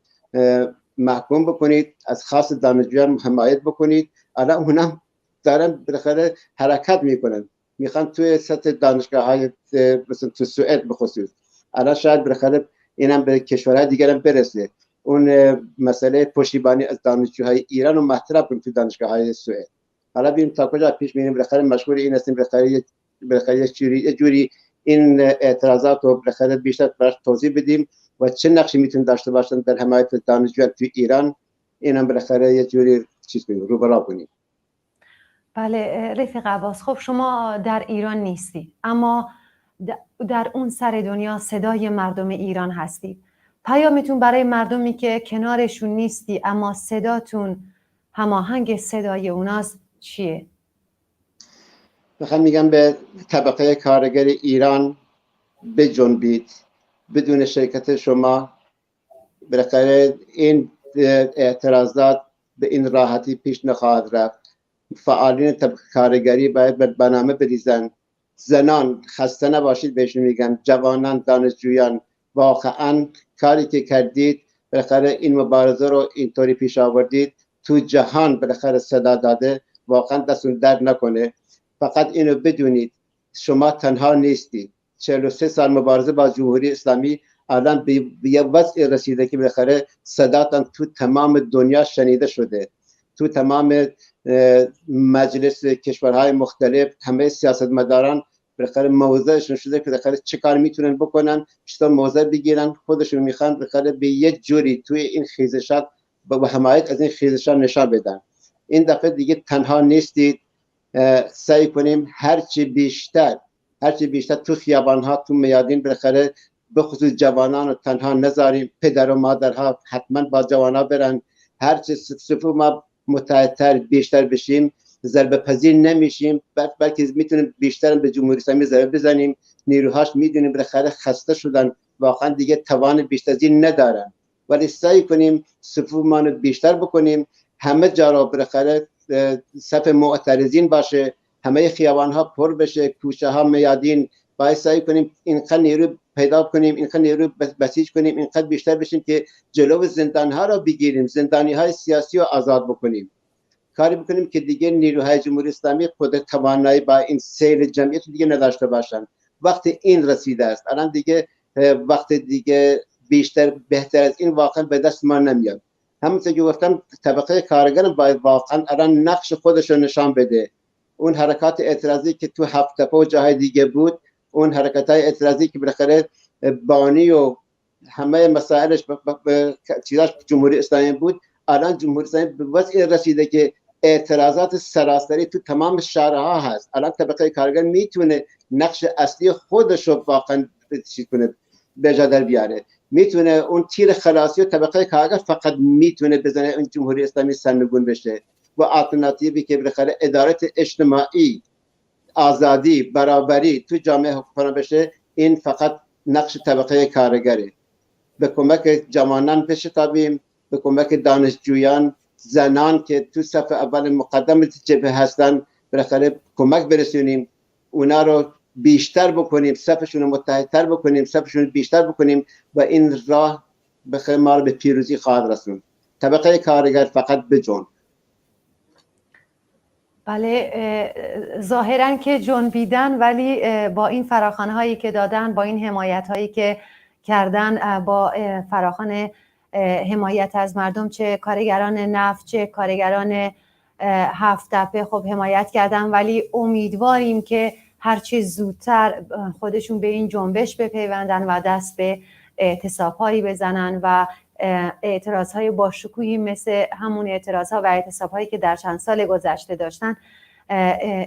محکوم بکنید، از خاص دانشجویان حمایت بکنید. الان اونم دارن بالاخره حرکت میکنن، میخوان توی سطح دانشگاه‌های مثلا تو سوئد بخصوص، الان شاید بالاخره اینم به کشورهای دیگر هم برسه، اون مسئله پشتیبانی از دانشجوهای ایران رو مطرح کنیم تو دانشگاه‌های سوئد. حالا ببینیم تا کجا پیش میریم. بالاخره مشغول این هستیم بالاخره یه جوری این اعتراضات رو بالاخره بیشتر براش توضیح بدیم و چه نقشی میتونن داشته باشن در حمایت دانشجویان تو ایران. اینم بالاخره یه جوری چیز کنیم، رو برا کنیم. بله رفیق عباس، خب شما در ایران نیستی، اما در اون سر دنیا صدای مردم ایران هستید. پیامتون برای مردمی که کنارشون نیستی اما صداتون هماهنگ صدای اوناست چیه؟ میخوام میگم به طبقه کارگر ایران بجنبید. بدون شرکت شما بالاخره این اعتراضات به این راحتی پیش نخواهد رفت. فعالین طبقه کارگری باید به برنامه بریزن. زنان خسته نباشید بهشون میگم، جوانان، دانشجویان، واقعا کاری که کردید بالاخره این مبارزه رو اینطوری پیش آوردید، تو جهان بالاخره صدا داده، واقعا دستون درد نکنه. فقط اینو بدونید شما تنها نیستید. 43 سال مبارزه با جمهوری اسلامی الان به یه وضع رسیده که بالاخره صداتان تو تمام دنیا شنیده شده، تو تمام مجلس کشورهای مختلف همه سیاستمداران بالاخره موضعشون شده که بالاخره چه کار میتونن بکنن، چطور موضع بگیرن، خودشون میخوان بالاخره به یک جوری توی این خیزشات و حمایت از این خیزشات نشان بدن. این دفعه دیگه تنها نیستید، سعی کنیم هرچی بیشتر تو خیابان‌ها، تو میادین بالاخره به خصوص جوانان رو تنها نذاریم. پدر و مادرها حتما با جوانا برن، هرچی صفوف ما متحدتر بیشتر بشیم ضربه پذیر نمیشیم، بلکه میتونیم بیشتر به جمهوری اسلامی ضربه بزنیم. نیروهاش میدونیم بالاخره خسته شدن، واقعا دیگه توان بیشتر از این ندارن، ولی سعی کنیم صفوف ما رو بیشتر بکنیم، همه جا را بالاخره صف معترضین باشه، همه خیابان ها پر بشه، کوچه ها میادین، باید سعی کنیم اینقدر نیرو پیدا کنیم، اینقدر نیرو بسیج کنیم، اینقدر بیشتر بشیم که جلو زندان ها را بگیریم، زندانی های سیاسی رو آزاد بکنیم، کاری بکنیم که دیگه نیروهای جمهوری اسلامی خود توانایی با این سیل جمعیت دیگه نداشته باشن. وقت این رسیده است، الان دیگه وقت دیگه بیشتر بهتر از این واقعا به دست ما نمیاد. همونطور که گفتم طبقه کارگر باید واقعا الان نقش خودش رو نشان بده. اون حرکات اعتراضی که تو هفت‌تپه و جاهای دیگه بود، اون حرکت‌های اعتراضی که بالاخره بانی و همه مسائلش چیزاش جمهوری اسلامی بود، الان جمهوری اسلامی به وضع رسیده که اعتراضات سراسری تو تمام شهرها هست. الان طبقه کارگر میتونه نقش اصلی خودش رو واقعا چیز کنه، به جا در بیاره، میتونه اون تیر خلاصی و طبقه کارگر فقط میتونه بزنه اون جمهوری اسلامی سرنگون بشه و آلترناتیوی که بالاخره ادارت اجتماعی، آزادی، برابری تو جامعه حکمران بشه، این فقط نقش طبقه کارگره. به کمک جوانان بشتابیم، به کمک دانشجویان، زنان که تو صف اول مقدم جبهه هستن بالاخره کمک برسونیم، اونا رو بیشتر بکنیم، صفشون رو متحدتر بکنیم، صفشون رو بیشتر بکنیم و این راه بخیر ما رو به پیروزی خواهد رسوند. طبقه کارگر فقط بجون. بله، ظاهرا که جنبیدن، ولی با این فراخوان هایی که دادن، با این حمایت هایی که کردن، با فراخوان حمایت از مردم، چه کارگران نفت چه کارگران هفت‌تپه خب حمایت کردن، ولی امیدواریم که هرچی زودتر خودشون به این جنبش بپیوندن و دست به اعتصاب‌هایی بزنن و اعتراض‌های باشکوهی مثل همون اعتراض‌ها و اعتصاب‌هایی که در چند سال گذشته داشتن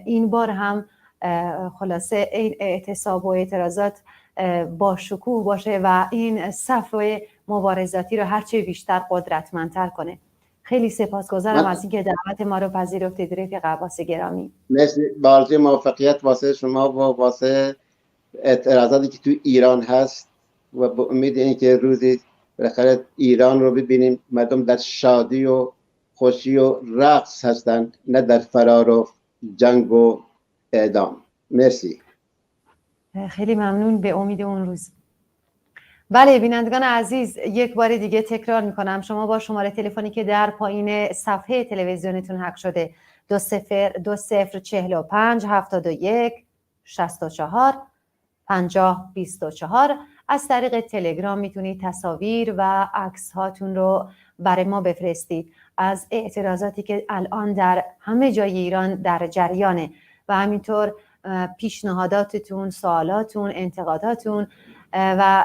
این بار هم خلاصه این اعتصاب و اعتراضات باشکوه باشه و این صف مبارزاتی رو هرچه بیشتر قدرتمندتر کنه. خیلی سپاسگزارم از اینکه دعوت ما رو پذیرفتید رفیق عباس گرامی. مرسی، بارزوی موفقیت واسه شما و واسه اعتراضاتی که تو ایران هست و با امید اینکه روزی بالاخره ایران رو ببینیم مردم در شادی و خوشی و رقص هستن، نه در فرار و جنگ و اعدام. مرسی. خیلی ممنون، به امید اون روز. بله بینندگان عزیز، یک بار دیگه تکرار میکنم، شما با شماره تلفنی که در پایین صفحه تلویزیونتون حک شده 2045 71 64 50 24 از طریق تلگرام میتونید تصاویر و عکس هاتون رو برای ما بفرستید از اعتراضاتی که الان در همه جای ایران در جریانه و همینطور پیشنهاداتتون، سوالاتون، انتقاداتون و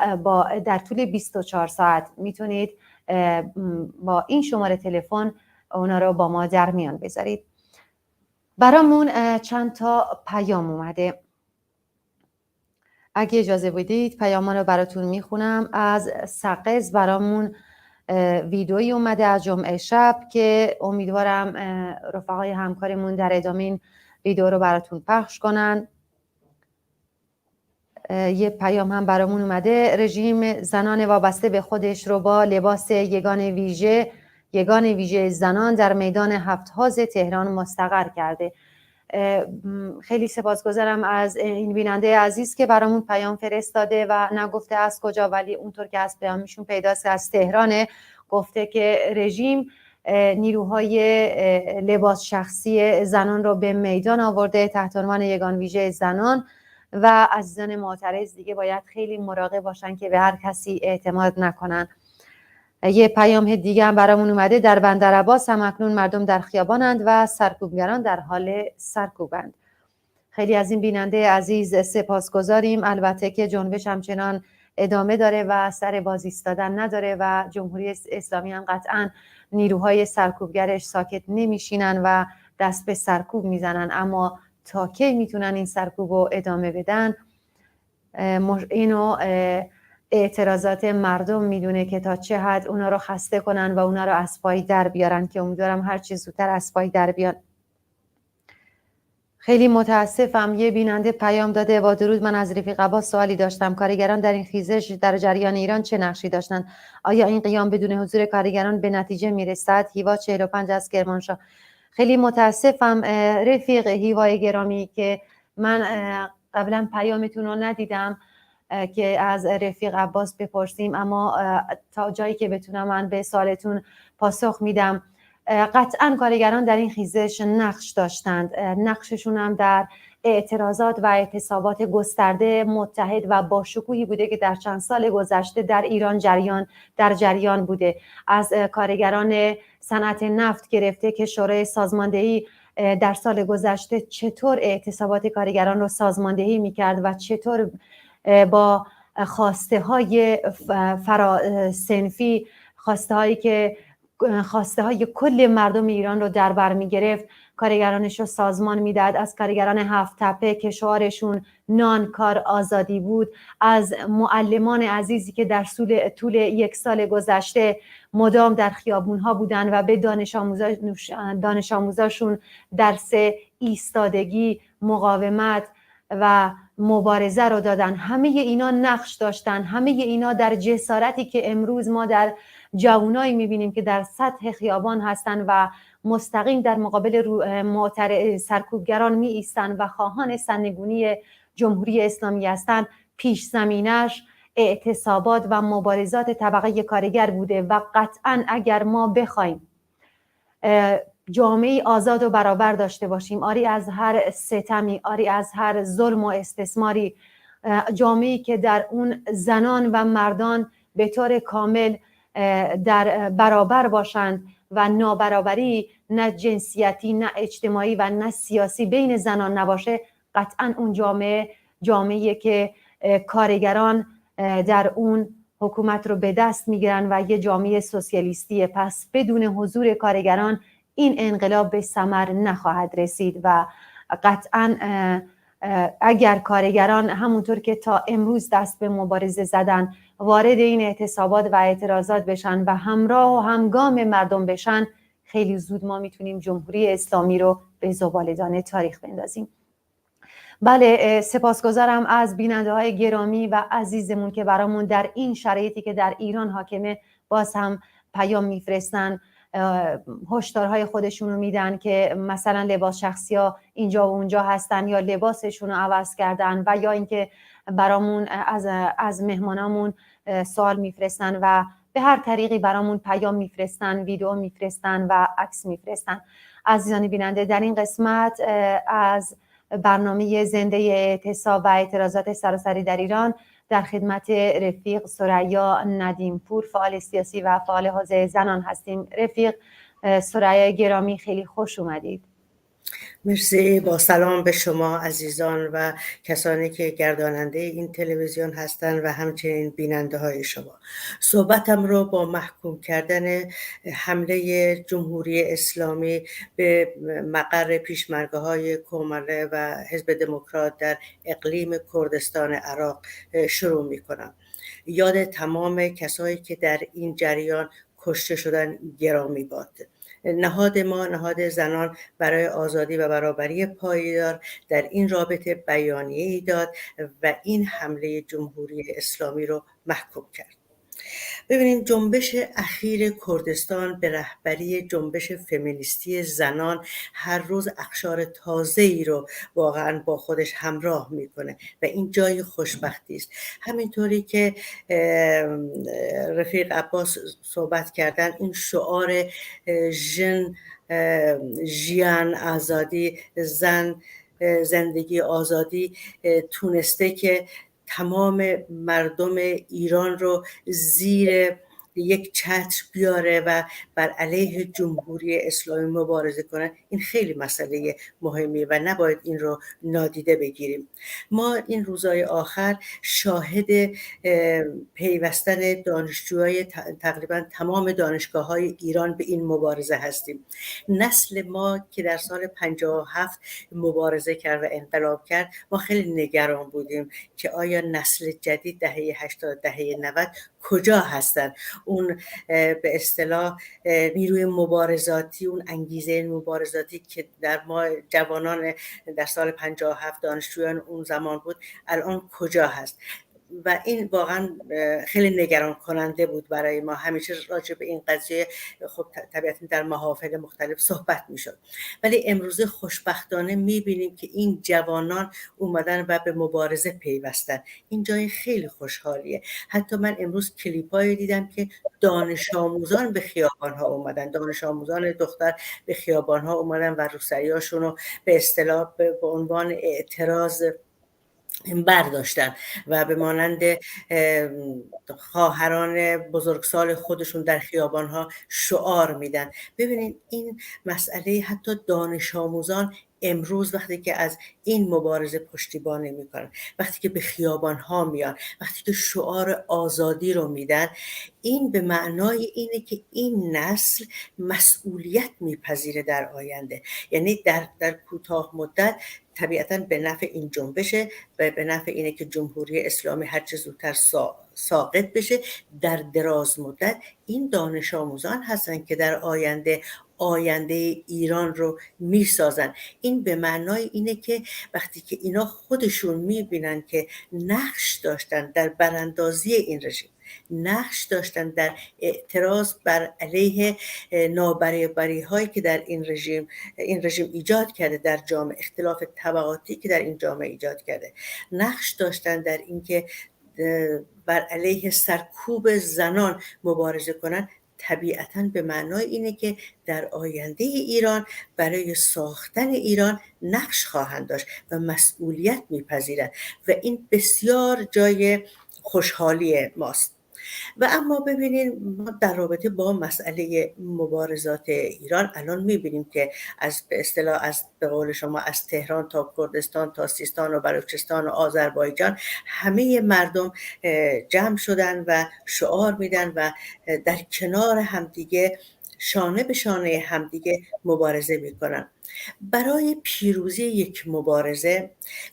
در طول 24 ساعت میتونید با این شماره تلفن اونا رو با ما در میان بذارید. برامون چند تا پیام اومده، اگه اجازه بدید پیامان رو براتون میخونم. از سقز برامون ویدئویی اومده از جمعه شب که امیدوارم رفقای همکارمون در ادامه این ویدئو رو براتون پخش کنن. یه پیام هم برامون اومده، رژیم زنان وابسته به خودش رو با لباس یگان ویژه زنان در میدان هفت‌هاز تهران مستقر کرده. خیلی سپاسگزارم از این بیننده عزیز که برامون پیام فرستاده و نگفته از کجا، ولی اونطور که از پیامشون پیداست از تهرانه. گفته که رژیم نیروهای لباس شخصی زنان رو به میدان آورده تحت عنوان یگان ویژه زنان و عزیزان معترض دیگه باید خیلی مراقب باشن که به هر کسی اعتماد نکنن. یه پیام دیگه هم برامون اومده. در بندر عباس هم اکنون مردم در خیابانند و سرکوبگران در حال سرکوبند. خیلی از این بیننده عزیز سپاسگزاریم. البته که جنبش همچنان ادامه داره و سر باز ایستادن نداره و جمهوری اسلامی هم قطعا نیروهای سرکوبگرش ساکت نمیشینن و دست به سرکوب میزنن، اما تا کی میتونن این سرکوب رو ادامه بدن؟ اینو اعتراضات مردم میدونه که تا چه حد اونا رو خسته کنن و اونا رو از پای در بیارن، که امیدوارم هر چه زودتر از پای در بیان. خیلی متاسفم. یه بیننده پیام داده: با درود، من از رفیق عباس سوالی داشتم. کارگران در این خیزش در جریان ایران چه نقشی داشتند؟ آیا این قیام بدون حضور کارگران به نتیجه میرسد؟ هیوا 45 از کرمانشاه. خیلی متاسفم رفیق هیوای گرامی که من قبلا پیامتون رو ندیدم که از رفیق عباس بپرسیم، اما تا جایی که بتونم من به سوالتون پاسخ میدم. قطعا کارگران در این خیزش نقش داشتند. نقششون هم در اعتراضات و اعتصابات گسترده، متحد و باشکوهی بوده که در چند سال گذشته در ایران در جریان بوده. از کارگران صنعت نفت گرفته که شورای سازماندهی در سال گذشته چطور اعتصابات کارگران رو سازماندهی میکرد و چطور با خواسته های فراسنفی، خواسته های کل مردم ایران رو در بر می گرفت، کارگرانش رو سازمان میداد. از کارگران هفت تپه که شعارشون نان، کار، آزادی بود، از معلمان عزیزی که در طول یک سال گذشته مدام در خیابونها بودن و به دانش آموزاشون درس ایستادگی، مقاومت و مبارزه رو دادن. همه اینا نقش داشتن. همه اینا در جسارتی که امروز ما در جوانایی میبینیم که در سطح خیابان هستن و مستقیم در مقابل سرکوبگران می ایستن و خواهان سرنگونی جمهوری اسلامی هستن، پیش زمینش اعتصابات و مبارزات طبقه کارگر بوده. و قطعا اگر ما بخوایم جامعه آزاد و برابر داشته باشیم، آری از هر ستمی، آری از هر ظلم و استثماری، جامعه‌ای که در اون زنان و مردان به طور کامل در برابر باشند و نابرابری نه جنسیتی، نه اجتماعی و نه سیاسی بین زنان نباشه، قطعا اون جامعه‌ای که کارگران در اون حکومت رو به دست میگیرن و یه جامعه سوسیالیستیه. پس بدون حضور کارگران این انقلاب به ثمر نخواهد رسید و قطعا اگر کارگران همونطور که تا امروز دست به مبارزه زدن وارد این اعتصابات و اعتراضات بشن و همراه و همگام مردم بشن، خیلی زود ما میتونیم جمهوری اسلامی رو به زباله‌دان تاریخ بندازیم. بله، سپاسگزارم از بیننده های گرامی و عزیزمون که برامون در این شرایطی که در ایران حاکمه باز هم پیام میفرستن، هشدارهای خودشون رو میدن که مثلا لباس شخصی ها اینجا و اونجا هستن یا لباسشون رو عوض کردن و یا اینکه برامون از مهمانامون سوال میفرستن و به هر طریقی برامون پیام میفرستن، ویدیو میفرستن و عکس میفرستن. عزیزان بیننده، در این قسمت از برنامه زنده اعتصاب و اعتراضات سراسری در ایران در خدمت رفیق ثریا ندیم پور، فعال سیاسی و فعال حوزه زنان هستیم. رفیق ثریا گرامی، خیلی خوش اومدید. مرسی. با سلام به شما عزیزان و کسانی که گرداننده این تلویزیون هستند و همچنین بیننده های شما. صحبتم رو با محکوم کردن حمله جمهوری اسلامی به مقر پیشمرگه های کومله و حزب دموکرات در اقلیم کردستان عراق شروع می کنم. یاد تمام کسایی که در این جریان کشته شدن گرامی باد. نهاد ما، نهاد زنان برای آزادی و برابری پایدار، در این رابطه بیانیه‌ای داد و این حمله جمهوری اسلامی رو محکوم کرد. ببینید، جنبش اخیر کردستان به رهبری جنبش فمینیستی زنان هر روز اقشار تازه‌ای رو واقعا با خودش همراه میکنه و این جای خوشبختی است. همینطوری که رفیق عباس صحبت کردن، این شعار ژن، ژیان، آزادی، زن زندگی آزادی تونسته که تمام مردم ایران رو زیر یک چتر بیاره و بر علیه جمهوری اسلامی مبارزه کنه. این خیلی مسئله مهمیه و نباید این رو نادیده بگیریم. ما این روزهای آخر شاهد پیوستن دانشجوهای تقریبا تمام دانشگاه‌های ایران به این مبارزه هستیم. نسل ما که در سال 57 مبارزه کرد و انقلاب کرد، ما خیلی نگران بودیم که آیا نسل جدید دهه 80 دهه 90 کجا هستن؟ اون به اصطلاح نیروی مبارزاتی، اون انگیزه مبارزاتی که در ما جوانان در سال 57 دانشجویان اون زمان بود، الان کجا هست؟ و این واقعا خیلی نگران کننده بود برای ما. همیشه راجع به این قضیه خب طبیعتا در محافل مختلف صحبت میشد، ولی امروز خوشبختانه میبینیم که این جوانان اومدن و به مبارزه پیوستن. این جای خیلی خوشحالیه. حتی من امروز کلیپایی دیدم که دانش آموزان به خیابان ها اومدن، دانش آموزان دختر به خیابان ها اومدن و روسریاشون رو به اصطلاح به عنوان اعتراض برداشتن و به مانند خواهران بزرگسال خودشون در خیابانها شعار میدن. ببینید این مسئله حتی دانش آموزان امروز وقتی که از این مبارزه پشتیبانی میکنن، وقتی که به خیابانها میان، وقتی که شعار آزادی رو میدن، این به معنای اینه که این نسل مسئولیت میپذیره در آینده. یعنی در کوتاه مدت طبیعتاً به نفع این جنبشه و به نفع اینه که جمهوری اسلامی هر چه زودتر ساقط بشه. در دراز مدت این دانش آموزان هستن که در آینده ایران رو میسازن. این به معنای اینه که وقتی که اینا خودشون میبینن که نقش داشتن در براندازی این رژیم، نقش داشتن در اعتراض بر علیه نابرابری هایی که در این رژیم ایجاد کرده در جامعه، اختلاف طبقاتی که در این جامعه ایجاد کرده، نقش داشتن در اینکه بر علیه سرکوب زنان مبارزه کنن، طبیعتاً به معنای اینه که در آینده ایران برای ساختن ایران نقش خواهند داشت و مسئولیت میپذیرند و این بسیار جای خوشحالی ماست. و اما ببینید ما در رابطه با مسئله مبارزات ایران الان میبینیم که از به اصطلاح از به قول شما از تهران تا کردستان تا سیستان و بلوچستان و آذربایجان همه مردم جمع شدن و شعار میدن و در کنار همدیگه شانه به شانه همدیگه مبارزه میکنن. برای پیروزی یک مبارزه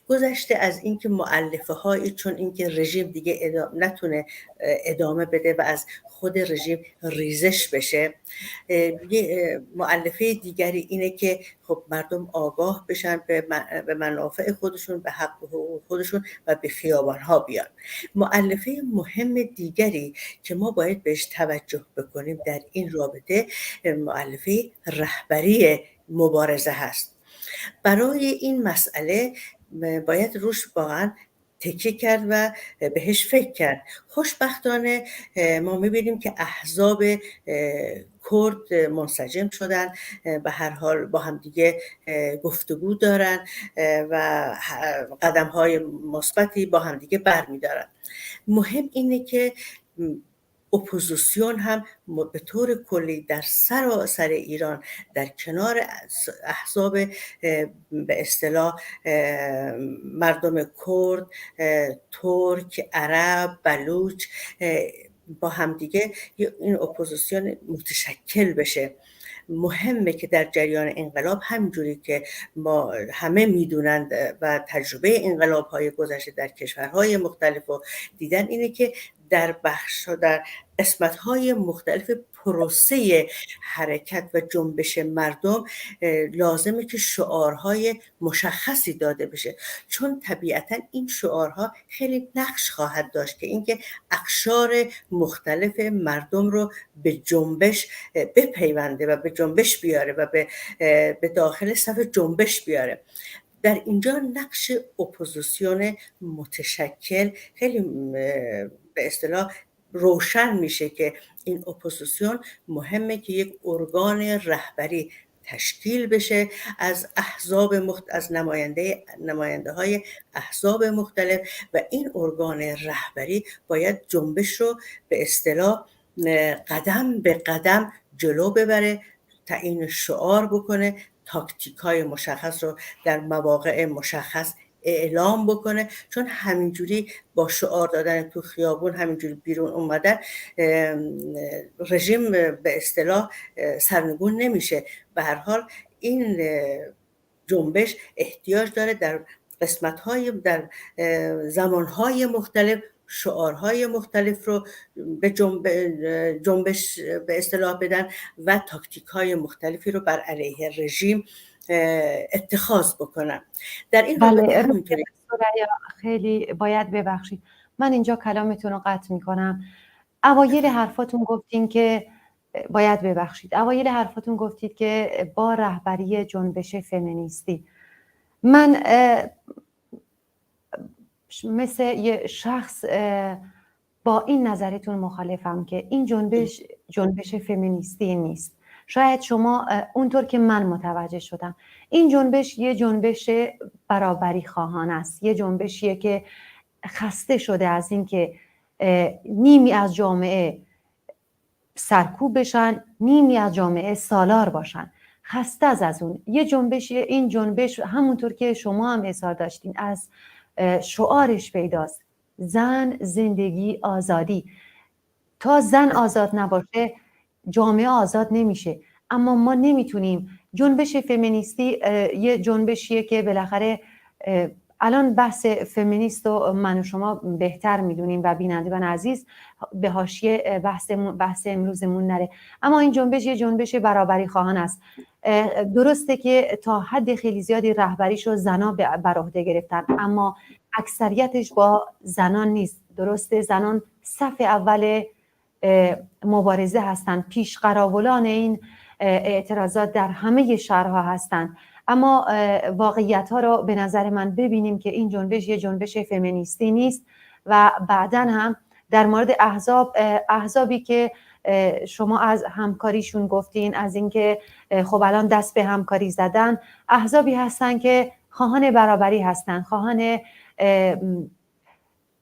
گذشته از اینکه مؤلفه های چون اینکه رژیم دیگه نتونه ادامه بده و از خود رژیم ریزش بشه، یه مؤلفه دیگری اینه که خب مردم آگاه بشن به منافع خودشون، به حق و حقوق خودشون و به خیابان ها بیان. مؤلفه مهم دیگری که ما باید بهش توجه بکنیم در این رابطه مؤلفه رهبری مبارزه هست. برای این مسئله باید روش واقعا تکیه کرد و بهش فکر کرد. خوشبختانه ما میبینیم که احزاب کرد منسجم شدن، به هر حال با هم دیگه گفتگو دارن و قدم‌های مثبتی با هم دیگه برمی‌دارن. مهم اینه که اپوزیسیون هم به طور کلی در سراسر ایران در کنار احزاب به اصطلاح مردم کرد، ترک، عرب، بلوچ با همدیگه این اپوزیسیون متشکل بشه. مهمه که در جریان انقلاب همجوری که ما همه میدونند و تجربه انقلاب‌های گذشته در کشورهای مختلف و دیدن اینه که در قسمت‌های مختلف پروسه حرکت و جنبش مردم لازمه که شعارهای مشخصی داده بشه، چون طبیعتاً این شعارها خیلی نقش خواهد داشت که اینکه اقشار مختلف مردم رو به جنبش بپیونده و به جنبش بیاره و به داخل صف جنبش بیاره. در اینجا نقش اپوزیسیون متشکل خیلی به اصطلاح روشن میشه که این اپوزیسیون مهمه که یک ارگان رهبری تشکیل بشه از احزاب از نماینده های احزاب مختلف و این ارگان رهبری باید جنبش رو به اصطلاح قدم به قدم جلو ببره، تعیین شعار بکنه، تاکتیک های مشخص رو در مواقع مشخص اعلام بکنه، چون همینجوری با شعار دادن تو خیابون، همینجوری بیرون اومدن رژیم به اصطلاح سرنگون نمیشه. به هر حال این جنبش احتیاج داره در در زمانهای مختلف شعارهای مختلف رو به جنبش به اصطلاح بدن و تاکتیک‌های مختلفی رو بر علیه رژیم اتخاذ بکنن. در این بله همینطوری خیلی باید ببخشید من اینجا کلامتون رو قطع میکنم. اوایل حرفاتون گفتین که باید ببخشید اوایل حرفاتون گفتید که با رهبری جنبش فمینیستی، من مثل یه شخص با این نظرتون مخالفم که این جنبش فمینیستی نیست. شاید شما اونطور که من متوجه شدم این جنبش یه جنبش برابری خواهان است، یه جنبشیه که خسته شده از این که نیمی از جامعه سرکوب بشن، نیمی از جامعه سالار باشن، خسته از اون. یه جنبش، این جنبش همونطور که شما هم اظهار داشتین از شعارش پیداست: زن، زندگی، آزادی. تا زن آزاد نباشه جامعه آزاد نمیشه. اما ما نمیتونیم، جنبش فمینیستی یه جنبشیه که بالاخره الان بحث فمینیست رو من و شما بهتر میدونیم و بینندگان عزیز به حاشیه بحث امروزمون نره، اما این جنبش یه جنبش برابری خواهان است. درسته که تا حد خیلی زیادی رهبریشو زنا بر عهده گرفتن، اما اکثریتش با زنان نیست. درسته زنان صف اول مبارزه هستن، پیش قراولان این اعتراضات در همه شهرها هستن، اما واقعیت ها رو به نظر من ببینیم که این جنبش یه جنبش فمینیستی نیست. و بعداً هم در مورد احزابی که شما از همکاریشون گفتین، از اینکه خب الان دست به همکاری زدن، احزابی هستن که خواهان برابری هستن، خواهان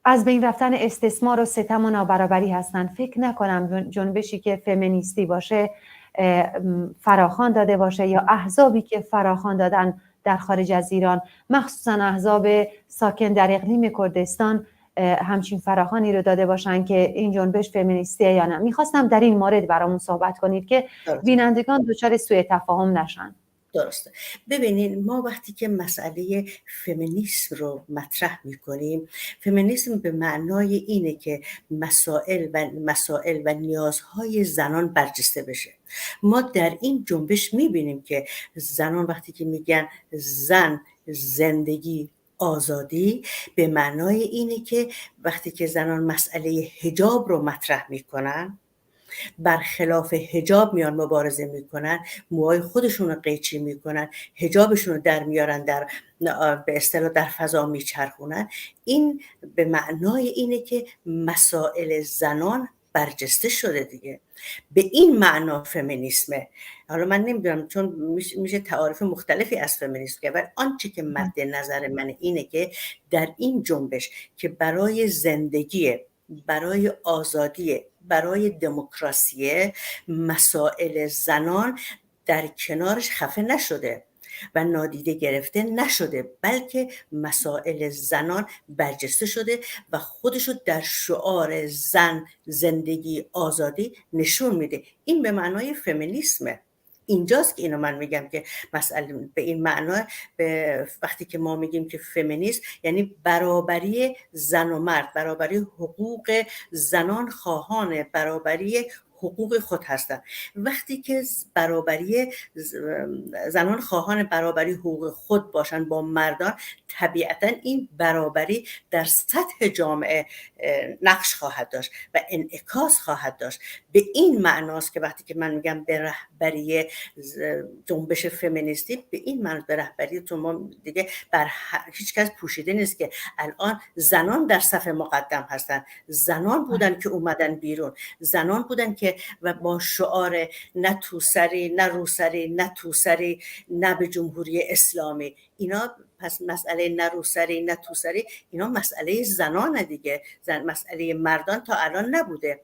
از بین رفتن استثمار و ستم و نابرابری هستن. فکر نکنم جنبشی که فمینیستی باشه فراخوان داده باشه، یا احزابی که فراخوان دادن در خارج از ایران، مخصوصا احزاب ساکن در اقلیم کردستان، همچین فراخوانی رو داده باشن که این جنبش فمینیستیه یا نه. میخواستم در این مورد برامون صحبت کنید که بینندگان دچار سوء تفاهم نشن. درسته. ببینید، ما وقتی که مسئله فمینیسم رو مطرح میکنیم، فمینیسم به معنای اینه که مسائل و نیازهای زنان برجسته بشه. ما در این جنبش میبینیم که زنان وقتی که میگن زن، زندگی، آزادی، به معنای اینه که وقتی که زنان مسئله حجاب رو مطرح میکنن، برخلاف حجاب میان مبارزه میکنن، موهای خودشون رو قیچی میکنن، حجابشون رو در میارن، در به اصطلاح در فضا میچرخونن، این به معنای اینه که مسائل زنان برجسته شده دیگه. به این معنا فمینیسمه. حالا من نمیدونم، چون میشه تعاریف مختلفی از فمینیسم که، ولی آنچه که مد نظر من اینه که در این جنبش که برای زندگی، برای آزادی، برای دموکراسی، مسائل زنان در کنارش خفه نشده و نادیده گرفته نشده، بلکه مسائل زنان برجسته شده و خودشو در شعار زن، زندگی، آزادی نشون میده. این به معنای فمینیسمه. اینجاست که اینو من میگم که مسئله به این معنا، وقتی که ما میگیم که فمینیسم یعنی برابری زن و مرد، برابری حقوق زنان، خواهان برابری حقوق خود هستند. وقتی که برابری زنان خواهان برابری حقوق خود باشن با مردان، طبیعتا این برابری در سطح جامعه نقش خواهد داشت و انعکاس خواهد داشت. به این معناست که وقتی که من میگم به رهبری جنبش فمینیستی، به این معنی به رهبری تو ما دیگه بر هیچ کس پوشیده نیست که الان زنان در صف مقدم هستن. زنان بودن که اومدن بیرون، زنان بودن که که و با شعار نه توسری نه روسری نه توسری نه به جمهوری اسلامی، اینا پس مسئله نه روسری نه توسری اینا مسئله زنان دیگه، مسئله مردان تا الان نبوده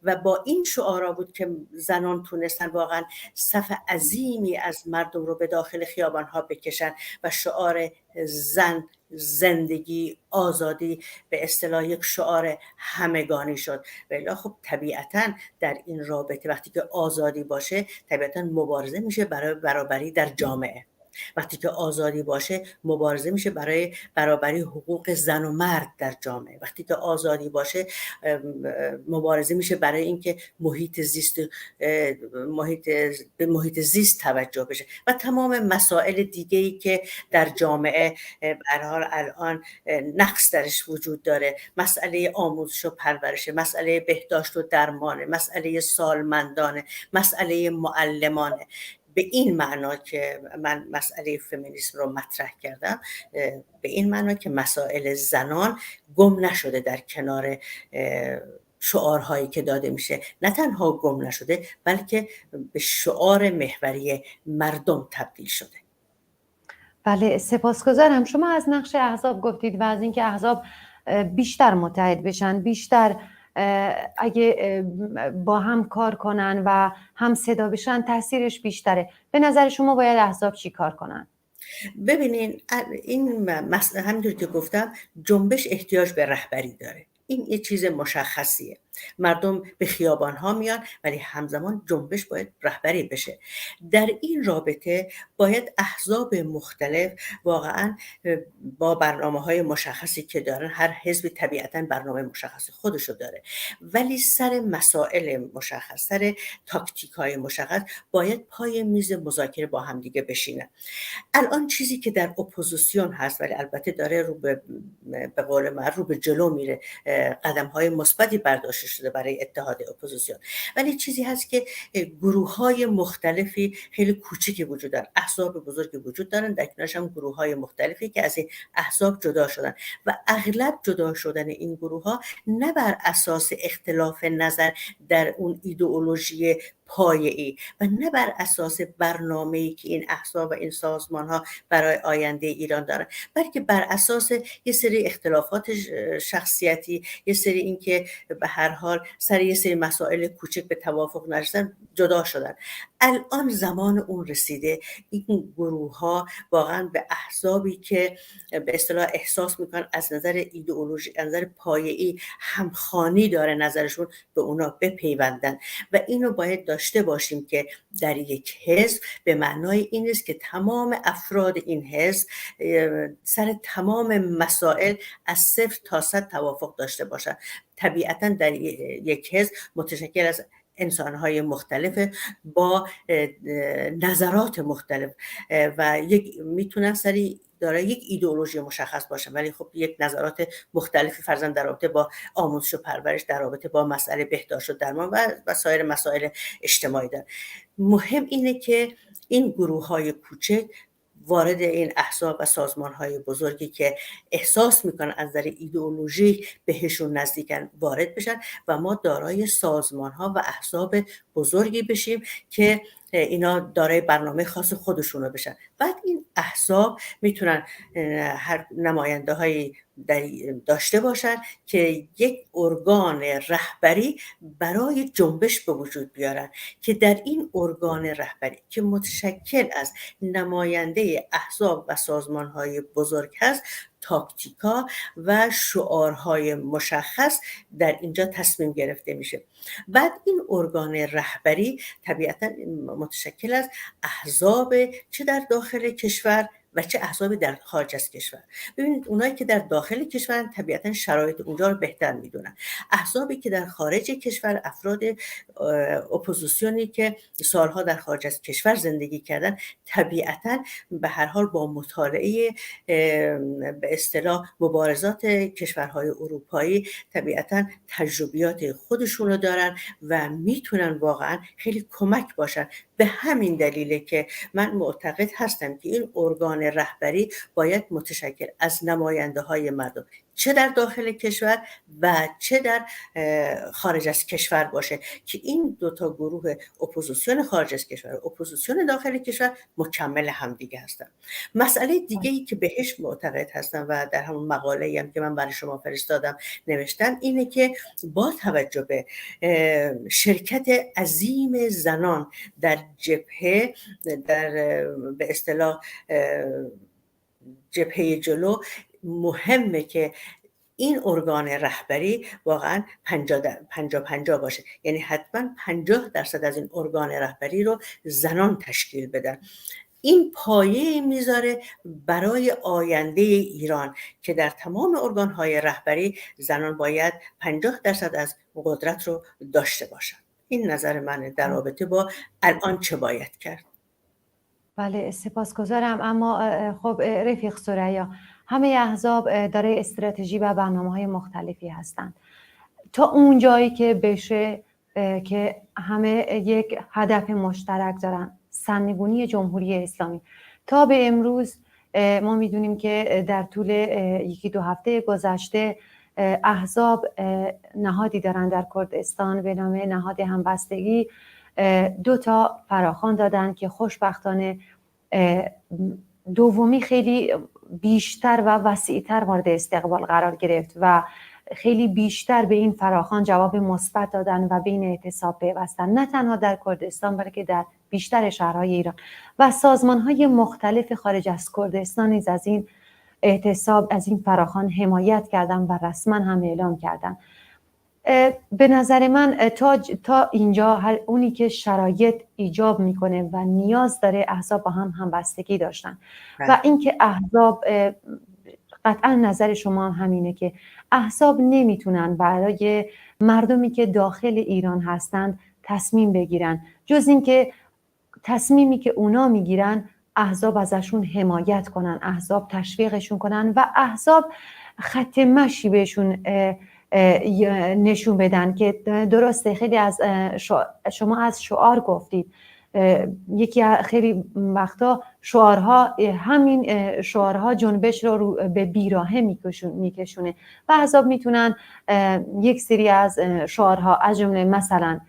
و با این شعارا بود که زنان تونستن واقعا صف عظیمی از مردم رو به داخل خیابانها بکشن و شعار زن، زندگی، آزادی به اصطلاح یک شعار همگانی شد. ولی خب طبیعتاً در این رابطه وقتی که آزادی باشه طبیعتاً مبارزه میشه برای برابری در جامعه. وقتی که آزادی باشه مبارزه میشه برای برابری حقوق زن و مرد در جامعه. وقتی که آزادی باشه مبارزه میشه برای اینکه محیط زیست به محیط زیست توجه بشه و تمام مسائل دیگه‌ای که در جامعه به هر حال الان نقص درش وجود داره، مسئله آموزش و پرورش، مسئله بهداشت و درمان، مسئله سالمندان، مسئله معلمانه. به این معنا که من مسئله فمینیسم رو مطرح کردم، به این معنا که مسائل زنان گم نشده در کنار شعارهایی که داده میشه، نه تنها گم نشده بلکه به شعار محوری مردم تبدیل شده. بله، سپاسگزارم. شما از نقش احزاب گفتید و از اینکه احزاب بیشتر متحد بشن، بیشتر اگه با هم کار کنن و هم صدا بشن تاثیرش بیشتره. به نظر شما باید احزاب چی کار کنن؟ ببینین این مسئله همینطور که گفتم جنبش احتیاج به رهبری داره. این یه چیز مشخصیه. مردم به خیابان ها میان ولی همزمان جنبش باید رهبری بشه. در این رابطه باید احزاب مختلف واقعا با برنامه های مشخصی که دارن، هر حزبی طبیعتا برنامه مشخصی خودشو داره، ولی سر مسائل مشخص، سر تاکتیک های مشخص باید پای میز مذاکره با هم دیگه بشینن. الان چیزی که در اپوزیسیون هست ولی البته داره به قول من رو به جلو میره، قدم های مثبتی برداشته شده برای اتحاد اپوزیسیون، ولی چیزی هست که گروه های مختلفی خیلی کوچیکی وجود دارن، احزاب بزرگی وجود دارن، در کنارش هم گروه های مختلفی که از این احزاب جدا شدن و اغلب جدا شدن این گروه ها نه بر اساس اختلاف نظر در اون ایدئولوژی پایه‌ای و نه بر اساس برنامه‌ای که این احزاب و این سازمان‌ها برای آینده ایران دارن، بلکه بر اساس یه سری اختلافات شخصیتی، یه سری این که به هر حال سر یه سری مسائل کوچک به توافق نرسیدن جدا شدن. الان زمان اون رسیده این گروه‌ها واقعا به احزابی که به اصطلاح احساس میکنن از نظر ایدئولوژی، از نظر پایه‌ای همخوانی داره نظرشون، به اونا بپیوندن و اینو باید داشته باشیم که در یک حزب به معنای این است که تمام افراد این حزب سر تمام مسائل از 0 تا 100 توافق داشته باشن. طبیعتا در یک حزب متشکل از انسان‌های مختلف با نظرات مختلف و میتونن سری داره یک ایدئولوژی مشخص باشه، ولی خب یک نظرات مختلفی فرضاً در رابطه با آموزش و پرورش، در رابطه با مسئله بهداشت و درمان و سایر مسائل اجتماعی دارن. مهم اینه که این گروه‌های کوچک وارد این احزاب و سازمان‌های بزرگی که احساس میکنن از نظر ایدئولوژی بهشون نزدیکن وارد بشن و ما دارای سازمان‌ها و احزاب بزرگی بشیم که اینا دارای برنامه خاص خودشونو بشن. بعد این احزاب میتونن هر نماینده هایی داشته باشن که یک ارگان رهبری برای جنبش به وجود بیارن که در این ارگان رهبری که متشکل از نماینده احزاب و سازمان‌های بزرگ هست، تاکتیکا و شعارهای مشخص در اینجا تصمیم گرفته میشه. بعد این ارگان رهبری طبیعتا متشکل از احزاب چه در داخل کشور و چه احزابی در خارج از کشور. ببینید اونایی که در داخل کشور طبیعتا شرایط اونجا رو بهتر میدونن. احزابی که در خارج کشور، افراد اپوزیسیونی که سالها در خارج از کشور زندگی کردن، طبیعتا به هر حال با مطالعه به اصطلاح مبارزات کشورهای اروپایی طبیعتا تجربیات خودشون رو دارن و میتونن واقعا خیلی کمک باشن. به همین دلیله که من معتقد هستم که این ارگان رهبری باید متشکل از نماینده های مردم چه در داخل کشور و چه در خارج از کشور باشه که این دو تا گروه اپوزیسیون خارج از کشور و اپوزیسیون داخل کشور مکمل همدیگه هستن. مسئله دیگه ای که بهش معتقد هستم و در همون مقاله‌ای هم که من برای شما فرستادم نوشتن اینه که با توجه به شرکت عظیم زنان در جبهه، در به اصطلاح جبهه جلو، مهمه که این ارگان رهبری واقعا 50-50 باشه، یعنی حتما 50% از این ارگان رهبری رو زنان تشکیل بدن. این پایه میذاره برای آینده ایران که در تمام ارگان‌های رهبری زنان باید 50% از قدرت رو داشته باشن. این نظر منه در رابطه با الان چه باید کرد. بله سپاسگزارم. اما خب رفیق ثریا، همه احزاب داره استراتژی و برنامه‌های مختلفی هستند. تا اون جایی که بشه که همه یک هدف مشترک دارن، سرنگونی جمهوری اسلامی. تا به امروز ما میدونیم که در طول 1-2 هفته گذشته احزاب نهادی دارن در کردستان به نام نهاد همبستگی 2 تا فراخوان دادن که خوشبختانه دومی خیلی بیشتر و وسیع‌تر مورد استقبال قرار گرفت و خیلی بیشتر به این فراخوان جواب مثبت دادن و به این اعتصاب پیوستن، نه تنها در کردستان بلکه در بیشتر شهرهای ایران و سازمان‌های مختلف خارج از کردستان نیز از این اعتصاب، از این فراخوان حمایت کردن و رسما هم اعلام کردن. به نظر من تا اینجا هر اونی که شرایط ایجاب میکنه و نیاز داره احزاب با هم همبستگی داشتن و اینکه احزاب، قطعا نظر شما همینه که احزاب نمیتونن برای مردمی که داخل ایران هستند تصمیم بگیرن، جز اینکه تصمیمی که اونا میگیرن احزاب ازشون حمایت کنن، احزاب تشویقشون کنن و احزاب خط مشی بهشون نشون بدن که درسته. خیلی از شما از شعار گفتید، یکی خیلی وقتا شعارها، همین شعارها جنبش رو به بیراهه میکشونه و احزاب میتونن یک سری از شعارها از جمله مثلا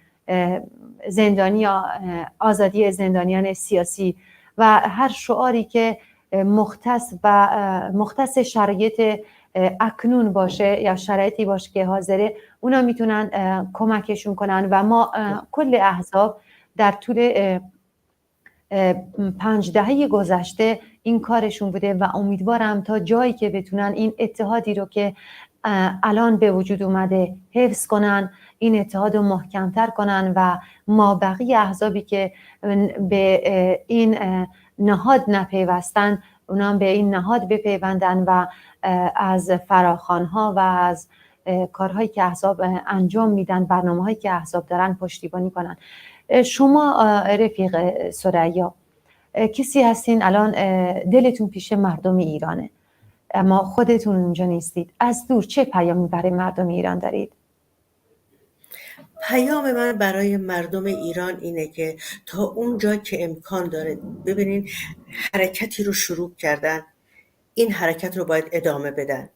آزادی زندانیان سیاسی و هر شعاری که مختص شرایط اکنون باشه یا شرایطی باشه که حاضره، اونا میتونن کمکشون کنن و ما کل احزاب در طول 5 دهه گذشته این کارشون بوده و امیدوارم تا جایی که بتونن این اتحادی رو که الان به وجود اومده حفظ کنن، این اتحاد رو محکمتر کنن و ما بقیه احزابی که به این نهاد نپیوستن اونا هم به این نهاد بپیوندن و از فراخوان‌ها و از کارهایی که احزاب انجام میدن، برنامه‌هایی که احزاب دارن پشتیبانی کنن. شما رفیق ثریا کسی هستین الان دلتون پیش مردم ایرانه اما خودتون اونجا نیستید، از دور چه پیامی برای مردم ایران دارید؟ پیام من برای مردم ایران اینه که تا اونجا که امکان داره، ببینین حرکتی رو شروع کردن، این حرکت رو باید ادامه بدن،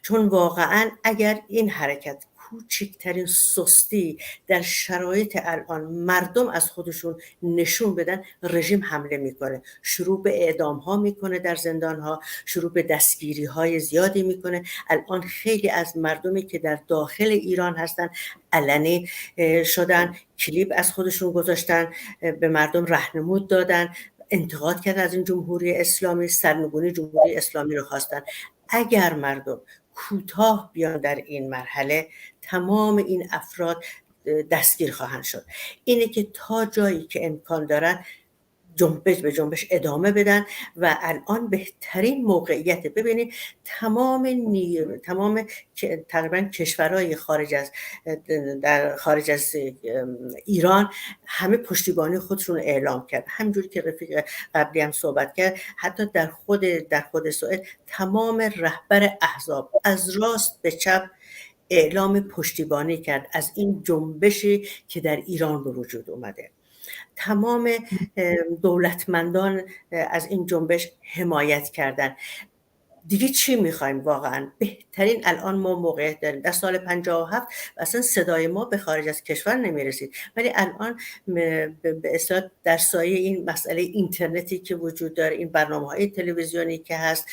چون واقعا اگر این حرکت کوچکترین سستی در شرایط الان مردم از خودشون نشون بدن، رژیم حمله میکنه، شروع به اعدام ها میکنه، در زندان ها شروع به دستگیری های زیادی میکنه. الان خیلی از مردمی که در داخل ایران هستن علنی شدن، کلیپ از خودشون گذاشتن، به مردم راهنمود دادن، انتقاد کردن از این جمهوری اسلامی، سرنگونی جمهوری اسلامی رو خواستن. اگر مردم کوتاه بیان در این مرحله، تمام این افراد دستگیر خواهند شد. اینه که تا جایی که امکان دارن جنبش به جنبش ادامه بدن و الان بهترین موقعیت. ببینید تمام تقریبا کشورهای خارج از ایران همه پشتیبانی خودشون اعلام کرد، همونجوری که رفیق قبلی هم صحبت کرد. حتی در خود سوئد تمام رهبر احزاب از راست به چپ اعلام پشتیبانی کرد از این جنبشی که در ایران به وجود اومده. تمام دولتمندان از این جنبش حمایت کردن. دیگه چی میخوایم واقعا؟ بهترین الان ما موقعیت داریم. در سال 57 اصلا صدای ما به خارج از کشور نمیرسید، ولی الان به اصطلاح در سایه این مسئله اینترنتی که وجود داره، این برنامه‌های تلویزیونی که هست،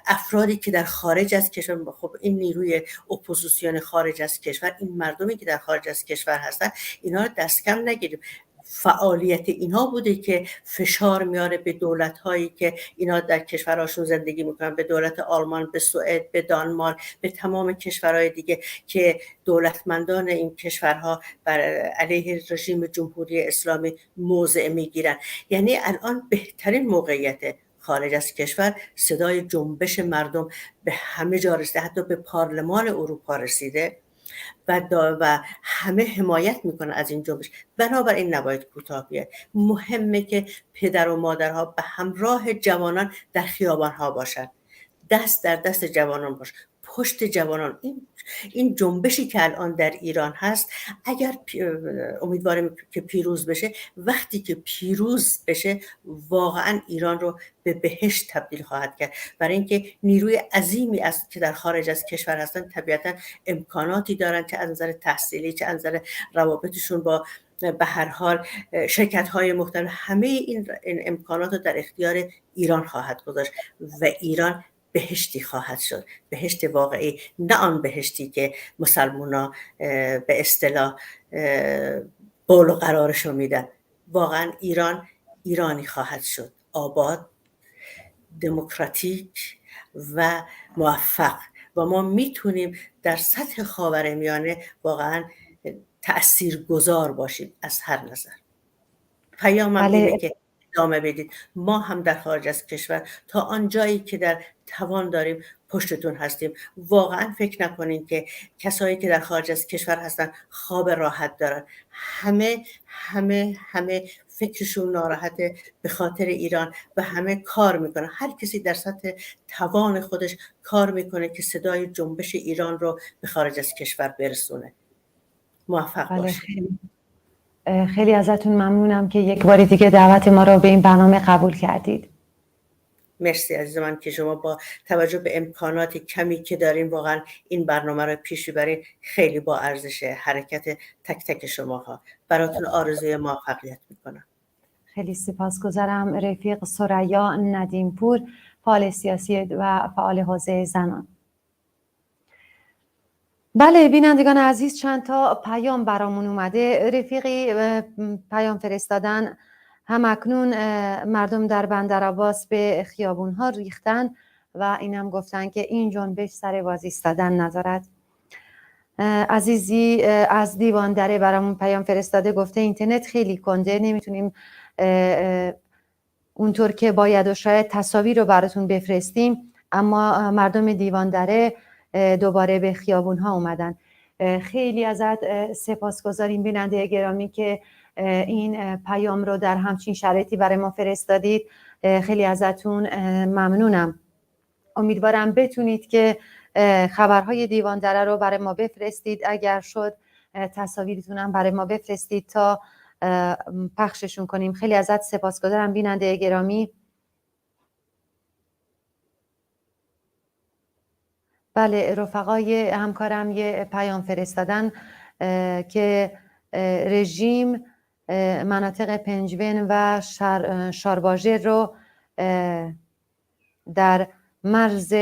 افرادی که در خارج از کشور، خب این نیروی اپوزیسیون خارج از کشور، این مردمی که در خارج از کشور هستن، اینا رو دست کم نگیریم. فعالیت اینها بوده که فشار میاره به دولت‌هایی که اینا در کشورهاشون زندگی میکنن، به دولت آلمان، به سوئد، به دانمارک، به تمام کشورهای دیگه که دولتمندان این کشورها بر علیه رژیم جمهوری اسلامی موضع میگیرن. یعنی الان بهترین موقعیت خارج از کشور، صدای جنبش مردم به همه جا رسیده، حتی به پارلمان اروپا رسیده و همه حمایت میکنن از این جنبش. بنابراین نباید کوتاه بیاد. مهمه که پدر و مادرها به همراه جوانان در خیابانها باشن، دست در دست جوانان باش، پشت جوانان. این جنبشی که الان در ایران هست، اگر امیدواریم که پیروز بشه، وقتی که پیروز بشه واقعا ایران رو به بهشت تبدیل خواهد کرد. برای اینکه نیروی عظیمی است که در خارج از کشور هستن، طبیعتا امکاناتی دارن، چه از نظر تحصیلی، چه از نظر روابطشون با به هر حال شرکت‌های مختلف. همه این امکانات رو در اختیار ایران خواهد گذاشت و ایران بهشتی خواهد شد، بهشت واقعی، نه آن بهشتی که مسلمونا به اصطلاح بول و قرارشو میدن. واقعا ایران ایرانی خواهد شد، آباد، دموکراتیک و موفق، و ما میتونیم در سطح خاورمیانه واقعا تأثیرگذار باشیم از هر نظر. پیامم اینه که ادامه بدید. ما هم در خارج از کشور تا آنجایی که در توان داریم پشتتون هستیم. واقعا فکر نکنین که کسایی که در خارج از کشور هستن خواب راحت دارن. همه فکرشون ناراحته به خاطر ایران و همه کار میکنن. هر کسی در سطح توان خودش کار میکنه که صدای جنبش ایران رو به خارج از کشور برسونه. موفق باشید. خیلی ازتون ممنونم که یک بار دیگه دعوت ما رو به این برنامه قبول کردید. مرسی عزیز من که شما با توجه به امکانات کمی که دارین واقعا این برنامه رو پیش ببرین. خیلی با ارزشه حرکت تک تک شماها. براتون آرزوی موفقیت میکنم. خیلی سپاسگزارم. رفیق ثریا ندیمپور، فعال سیاسی و فعال حوزه زنان. بله بینندگان عزیز، چند تا پیام برامون اومده. رفیقی پیام فرستادن: هم اکنون مردم در بندرعباس به خیابونها ریختن و اینم گفتن که این جنبش سر باز ایستادن ندارد. عزیزی از دیوان دره برامون پیام فرستاده، گفته اینترنت خیلی کنده، نمیتونیم اونطور که باید و شاید تصاویر رو براتون بفرستیم، اما مردم دیوان دره دوباره به خیابون ها اومدن. خیلی ازت سپاسگزاریم بیننده گرامی که این پیام رو در همچین شرایطی برای ما فرستادید. خیلی ازتون ممنونم. امیدوارم بتونید که خبرهای دیوان دره رو برای ما بفرستید، اگر شد تصاویرتونم برای ما بفرستید تا پخششون کنیم. خیلی ازت سپاسگزارم بیننده گرامی. بله رفقای همکارم یه پیام فرستادن که رژیم مناطق پنجوین و شارباژر رو در مرز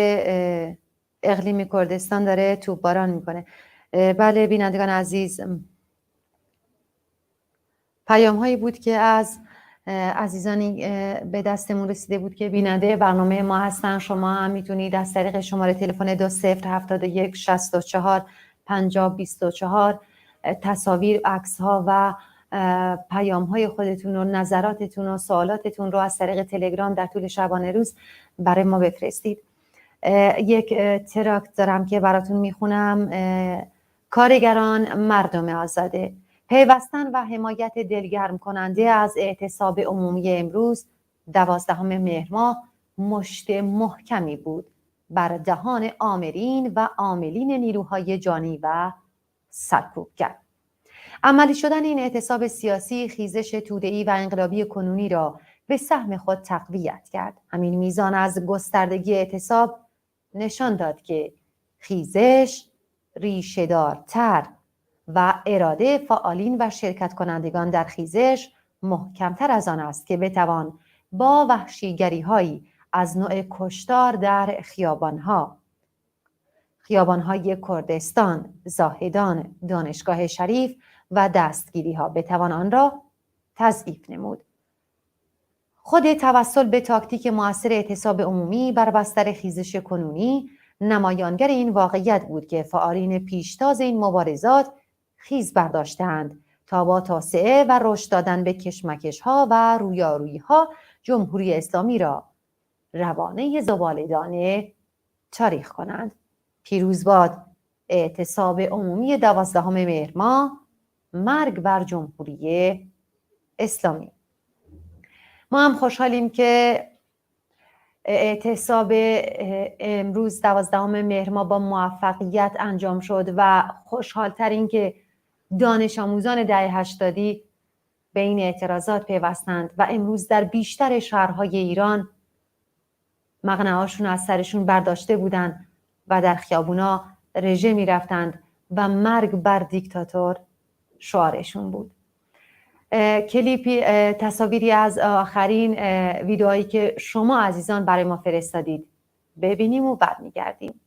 اقلیم کردستان داره توپباران میکنه. بله بینندگان عزیز، پیام هایی بود که از عزیزانی به دستمون رسیده بود که بیننده برنامه ما هستن. شما هم میتونید از طریق شماره تلفن 2071 64 50 24 تصاویر، عکس ها و پیام های خودتون و نظراتتون و سوالاتتون رو از طریق تلگرام در طول شبانه روز برای ما بفرستید. یک تراکت دارم که براتون میخونم. کارگران مردم آزاده، پیوستن و حمایت دلگرم کننده از اعتصاب عمومی امروز 12 مهر ماه مشت محکمی بود بر دهان آمرین و عاملین نیروهای جانی و سرکوبگر. عملی شدن این اعتصاب سیاسی خیزش توده‌ای و انقلابی کنونی را به سهم خود تقویت کرد. همین میزان از گستردگی اعتصاب نشان داد که خیزش ریشه‌دارتر و اراده فعالین و شرکت کنندگان در خیزش محکمتر از آن است که بتوان با وحشیگری‌هایی از نوع کشتار در خیابان‌های کردستان، زاهدان، دانشگاه شریف و دستگیری‌ها بتوان آن را تضعیف نمود. خود توسل به تاکتیک مؤثر اعتصاب عمومی بر بستر خیزش کنونی نمایانگر این واقعیت بود که فعالین پیشتاز این مبارزات خیز برداشتند تا با توسعه و رشد دادن به کشمکش‌ها و رویارویی‌ها جمهوری اسلامی را روانه زباله‌دان تاریخ کنند. پیروز باد اعتصاب عمومی 12 مهر ماه، مرگ بر جمهوری اسلامی. ما هم خوشحالیم که اعتصاب امروز 12 مهر ماه با موفقیت انجام شد و خوشحالتر این که دانش آموزان دهه 80 به این اعتراضات پیوستند و امروز در بیشتر شهرهای ایران مقنعهاشون از سرشون برداشته بودند و در خیابونا رژه می رفتند و مرگ بر دیکتاتور شعارشون بود. کلیپی تصاویری از آخرین ویدئوهایی که شما عزیزان برای ما فرستادید ببینیم و بعد میگردیم.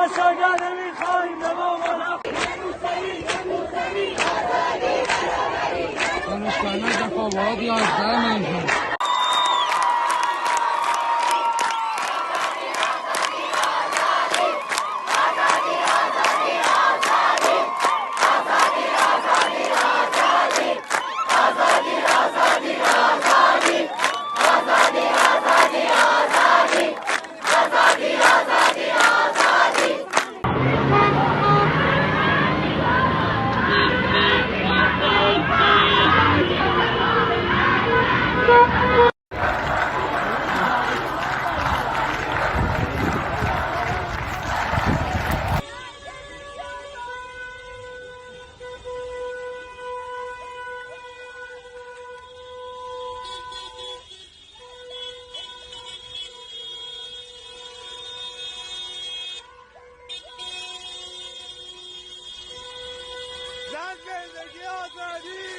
تماشاگر نمیخوایم به مامان دانشگاه دفاع 11 میلیون زندگی آزادی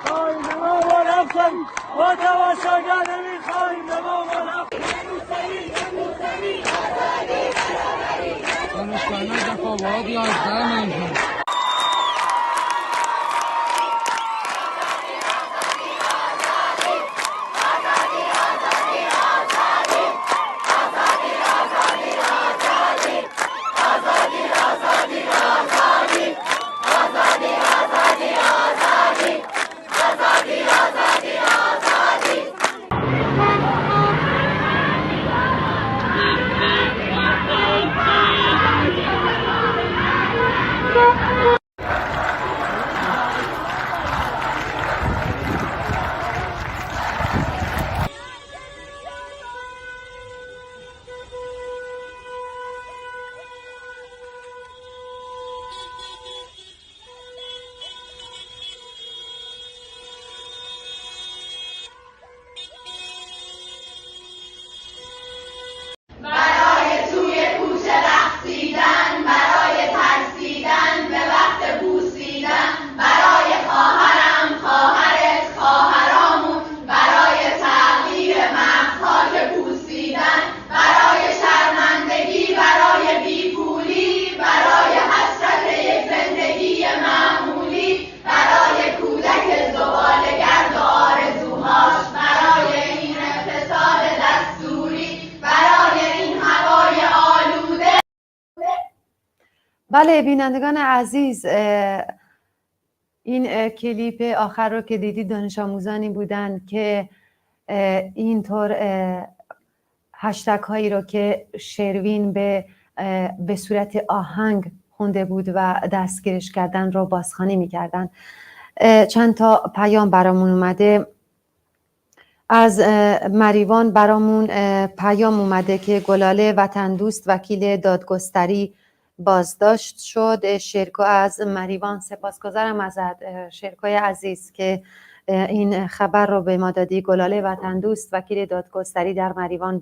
خواهیم به مامان افغان با تماشاگر نمیخواهیم به مامان دانشگاه دفاع 11 میلیون بله بینندگان عزیز، این کلیپ آخر رو که دیدید دانش آموزانی بودن که اینطور هشتگ هایی رو که شروین به صورت آهنگ خونده بود و دستگیرش کردن رو بازخوانی میکردن. چند تا پیام برامون اومده از مریوان. برامون پیام اومده که گلاله وطن دوست وکیل دادگستری بازداشت شد. شرکو از مریوان، سپاسگزارم ازت شرکوی عزیز که این خبر رو به ما دادی. گلاله وطن دوست وکیل دادگستری در مریوان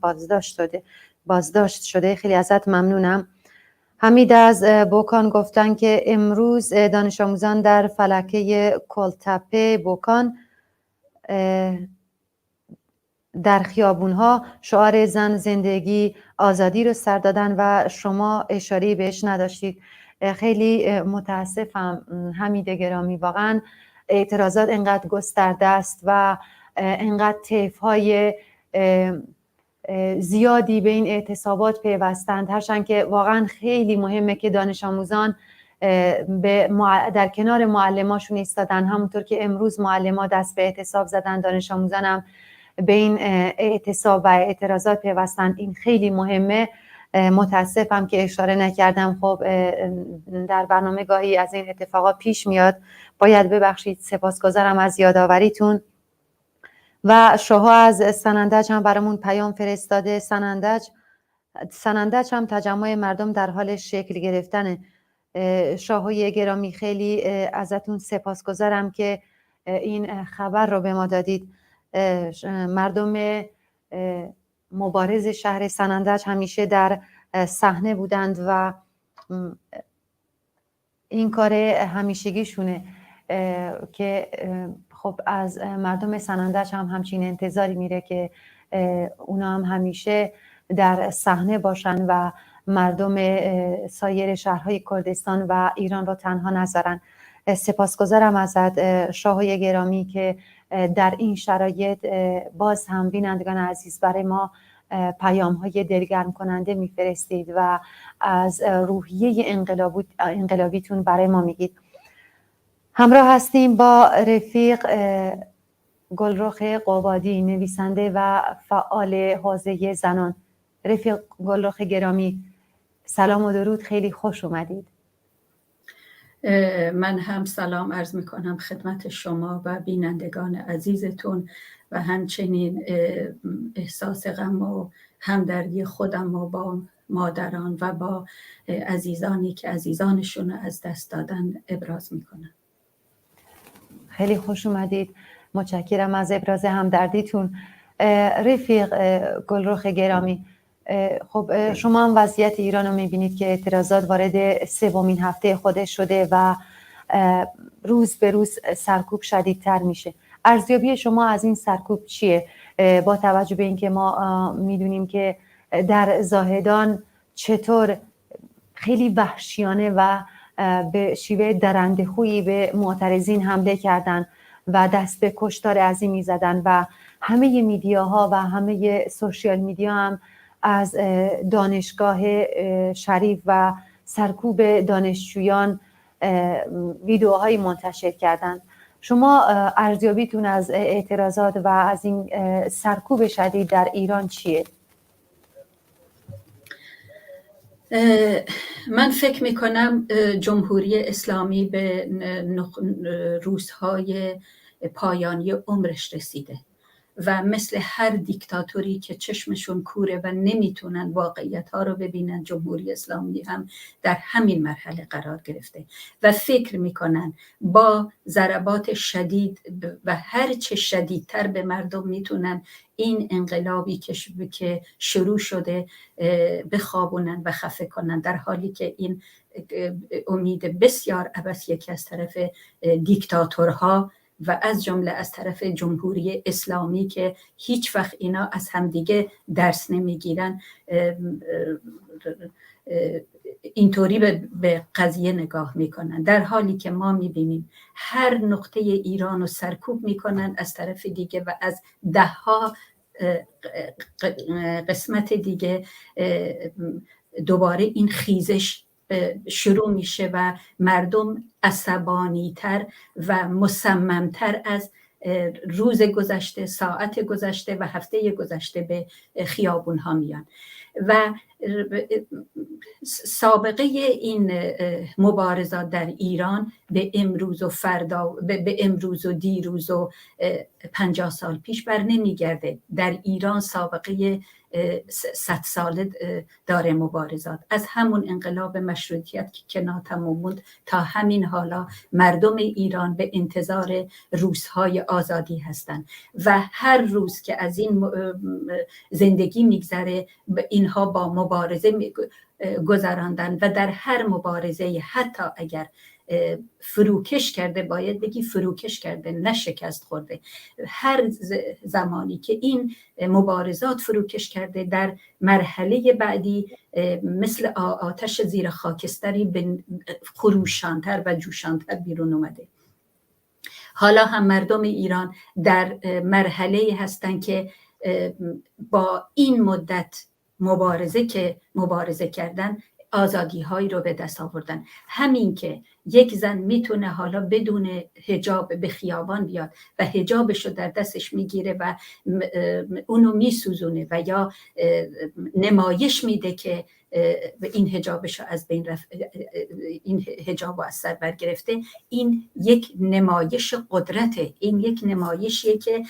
بازداشت شده. خیلی ازت ممنونم. حمید از بوکان گفتن که امروز دانش آموزان در فلکه کلتپه بوکان در خیابونها شعار زن زندگی آزادی رو سر دادن و شما اشاره بهش نداشتید. خیلی متاسفم حمید گرامی، واقعا اعتراضات انقدر گسترده است و انقدر طیف‌های زیادی به این اعتصابات پیوستند، هرچند که واقعا خیلی مهمه که دانش آموزان در کنار معلماشون ایستادن. همونطور که امروز معلما دست به اعتصاب زدن، دانش آموزان هم به این اعتصاب و اعتراضات پیوستن. این خیلی مهمه. متاسفم که اشاره نکردم. خب در برنامه گاهی از این اتفاقات پیش میاد، باید ببخشید. سپاسگزارم از یادآوریتون. و شاها از سنندج هم برامون پیام فرستاده. سنندج هم تجمع مردم در حال شکل گرفتن. شاهای گرامی خیلی ازتون سپاسگزارم که این خبر رو به ما دادید. مردم مبارز شهر سنندج همیشه در صحنه بودند و این کار همیشگیشونه که خب از مردم سنندج هم همچین انتظاری میره که اونا هم همیشه در صحنه باشن و مردم سایر شهرهای کردستان و ایران را تنها نذارن. سپاسگزارم ازت شاهوی گرامی که در این شرایط باز هم بینندگان عزیز برای ما پیام های دلگرم کننده میفرستید و از روحیه انقلابیتون برای ما میگید. همراه هستیم با رفیق گلرخ قبادی، نویسنده و فعال حوزه زنان. رفیق گلرخ گرامی، سلام و درود، خیلی خوش اومدید. من هم سلام عرض می کنم خدمت شما و بینندگان عزیزتون و همچنین احساس غم و همدردی خودم و با مادران و با عزیزانی که عزیزانشون از دست دادن ابراز می کنم. خیلی خوش اومدید، متشکرم از ابراز همدردیتون. رفیق گلرخ گرامی، خب شما هم وضعیت ایران رو میبینید که اعتراضات وارد سومین هفته خودش شده و روز به روز سرکوب شدیدتر میشه. ارزیابی شما از این سرکوب چیه؟ با توجه به اینکه ما میدونیم که در زاهدان چطور خیلی وحشیانه و به شیوه درنده‌خویی به معترضین حمله کردن و دست به کشتار عظیمی زدن و همه میدیاها و همه سوشیال میدیا هم از دانشگاه شریف و سرکوب دانشجویان ویدیوهایی منتشر کردند. شما ارزیابیتون از اعتراضات و از این سرکوب شدید در ایران چیه؟ من فکر میکنم جمهوری اسلامی به روزهای پایانی عمرش رسیده و مثل هر دیکتاتوری که چشمشون کوره و نمیتونن واقعیت ها رو ببینن، جمهوری اسلامی هم در همین مرحله قرار گرفته و فکر میکنن با ضربات شدید و هر چه شدیدتر به مردم میتونن این انقلابی که شروع شده بخوابونن و خفه کنن، در حالی که این امید بسیار عبثیه که از طرف دیکتاتورها و از جمله از طرف جمهوری اسلامی که هیچ وقت اینا از همدیگه درس نمیگیرن اینطوری به قضیه نگاه میکنن، در حالی که ما میبینیم هر نقطه ایران رو سرکوب میکنن از طرف دیگه و از دهها قسمت دیگه دوباره این خیزش شروع میشه و مردم عصبانی‌تر و مصمم‌تر از روز گذشته، ساعت گذشته و هفته گذشته به خیابون ها میان و سابقه این مبارزات در ایران به امروز و فردا، به امروز و دیروز و 50 سال پیش بر نمیگرده. در ایران سابقه 100 ساله داره مبارزات، از همون انقلاب مشروطیت که ناتمام موند تا همین حالا مردم ایران به انتظار روزهای آزادی هستند و هر روز که از این زندگی میگذره اینها با مبارزه گذراندن و در هر مبارزه حتی اگر فروکش کرده، باید بگی فروکش کرده نه شکست خورده، هر زمانی که این مبارزات فروکش کرده در مرحله بعدی مثل آتش زیر خاکستری خروشانتر و جوشانتر بیرون اومده. حالا هم مردم ایران در مرحله هستن که با این مدت مبارزه کردن آزادی هایی رو به دست آوردن. همین که یک زن میتونه حالا بدون حجاب به خیابان بیاد و حجابش رو در دستش میگیره و اونو میسوزونه و یا نمایش میده که این حجابش رو از بین رفت، این حجاب رو از سر برگرفته، این یک نمایش قدرته، این یک نمایشیه که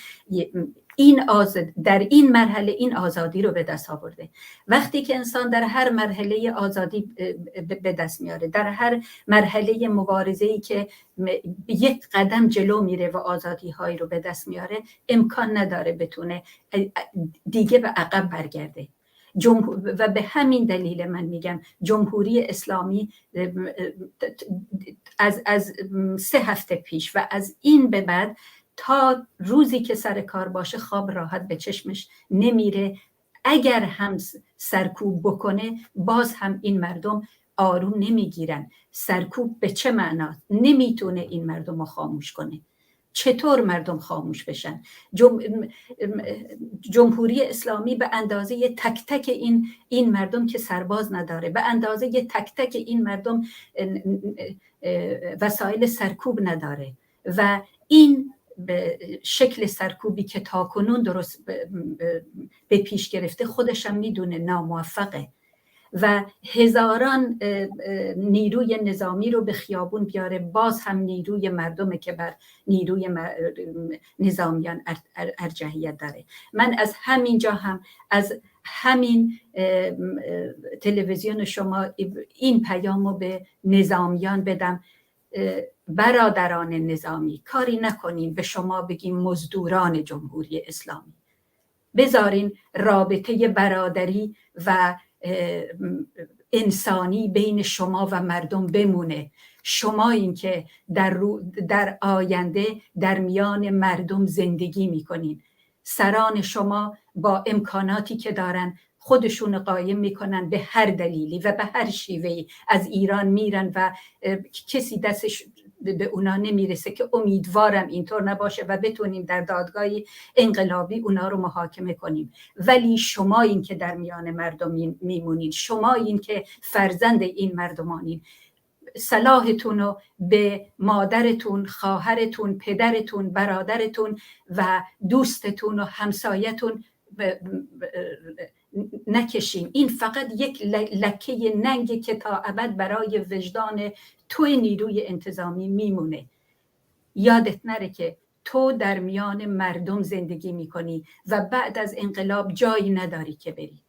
در این مرحله این آزادی رو به دست آورده. وقتی که انسان در هر مرحله آزادی به دست میاره، در هر مرحله مبارزه‌ای که یک قدم جلو میره و آزادی هایی رو به دست میاره، امکان نداره بتونه دیگه به عقب برگرده. و به همین دلیل من میگم جمهوری اسلامی از 3 هفته پیش و از این به بعد تا روزی که سر کار باشه خواب راحت به چشمش نمیره. اگر هم سرکوب بکنه باز هم این مردم آروم نمیگیرن. سرکوب به چه معنا؟ نمیتونه این مردم رو خاموش کنه. چطور مردم خاموش بشن؟ جمهوری اسلامی به اندازه تک تک این مردم که سرباز نداره، به اندازه تک تک این مردم وسایل سرکوب نداره و این شکل سرکوبی که تاکنون درست به پیش گرفته خودش هم میدونه ناموفقه و هزاران نیروی نظامی رو به خیابون بیاره، باز هم نیروی مردمه که بر نیروی نظامیان ارجحیت داره. من از همینجا هم از همین تلویزیون شما این پیامو به نظامیان بدم: برادران نظامی، کاری نکنین به شما بگیم مزدوران جمهوری اسلامی. بذارین رابطه برادری و انسانی بین شما و مردم بمونه. شما این که در آینده در میان مردم زندگی میکنین. سران شما با امکاناتی که دارن خودشون قایم میکنن، به هر دلیلی و به هر شیوهی از ایران میرن و کسی دستش به اونا نمیرسه که امیدوارم اینطور نباشه و بتونیم در دادگاهی انقلابی اونا رو محاکمه کنیم. ولی شما این که در میان مردم میمونین، شما این که فرزند این مردمانین، صلاحتون رو به مادرتون، خواهرتون، پدرتون، برادرتون و دوستتون و همسایتون نکشین. این فقط یک لکه ننگه که تا ابد برای وجدان توی نیروی انتظامی میمونه. یادت نره که تو در میان مردم زندگی میکنی و بعد از انقلاب جایی نداری که بری.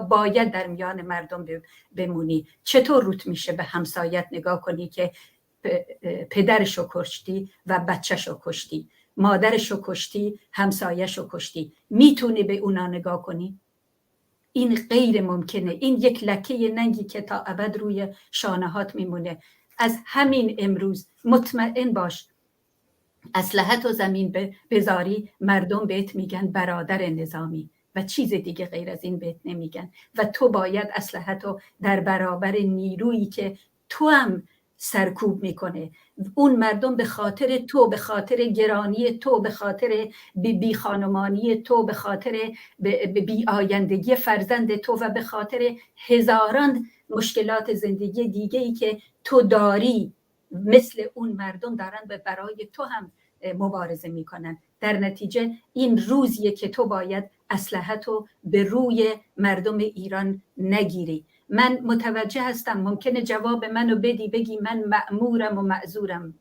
باید در میان مردم بمونی. چطور روت میشه به همسایت نگاه کنی که پدرشو کشتی و بچهشو کشتی، مادرشو کشتی، همسایهشو کشتی؟ میتونی به اونا نگاه کنی؟ این غیر ممکنه. این یک لکه ننگی که تا ابد روی شانهات میمونه. از همین امروز مطمئن باش، اسلحه و زمین بذاری مردم بهت میگن برادر نظامی و چیز دیگه غیر از این بهت نمیگن و تو باید اسلحه و در برابر نیرویی که تو هم سرکوب میکنه، اون مردم به خاطر تو، به خاطر گرانی تو، به خاطر بی خانمانی تو، به خاطر بی آیندگی فرزند تو و به خاطر هزاران مشکلات زندگی دیگه ای که تو داری، مثل اون مردم دارن برای تو هم مبارزه میکنن. در نتیجه این روزیه که تو باید اسلحه‌تو به روی مردم ایران نگیری. من متوجه هستم ممکنه جواب منو بدی، بگی من مأمورم و معذورم.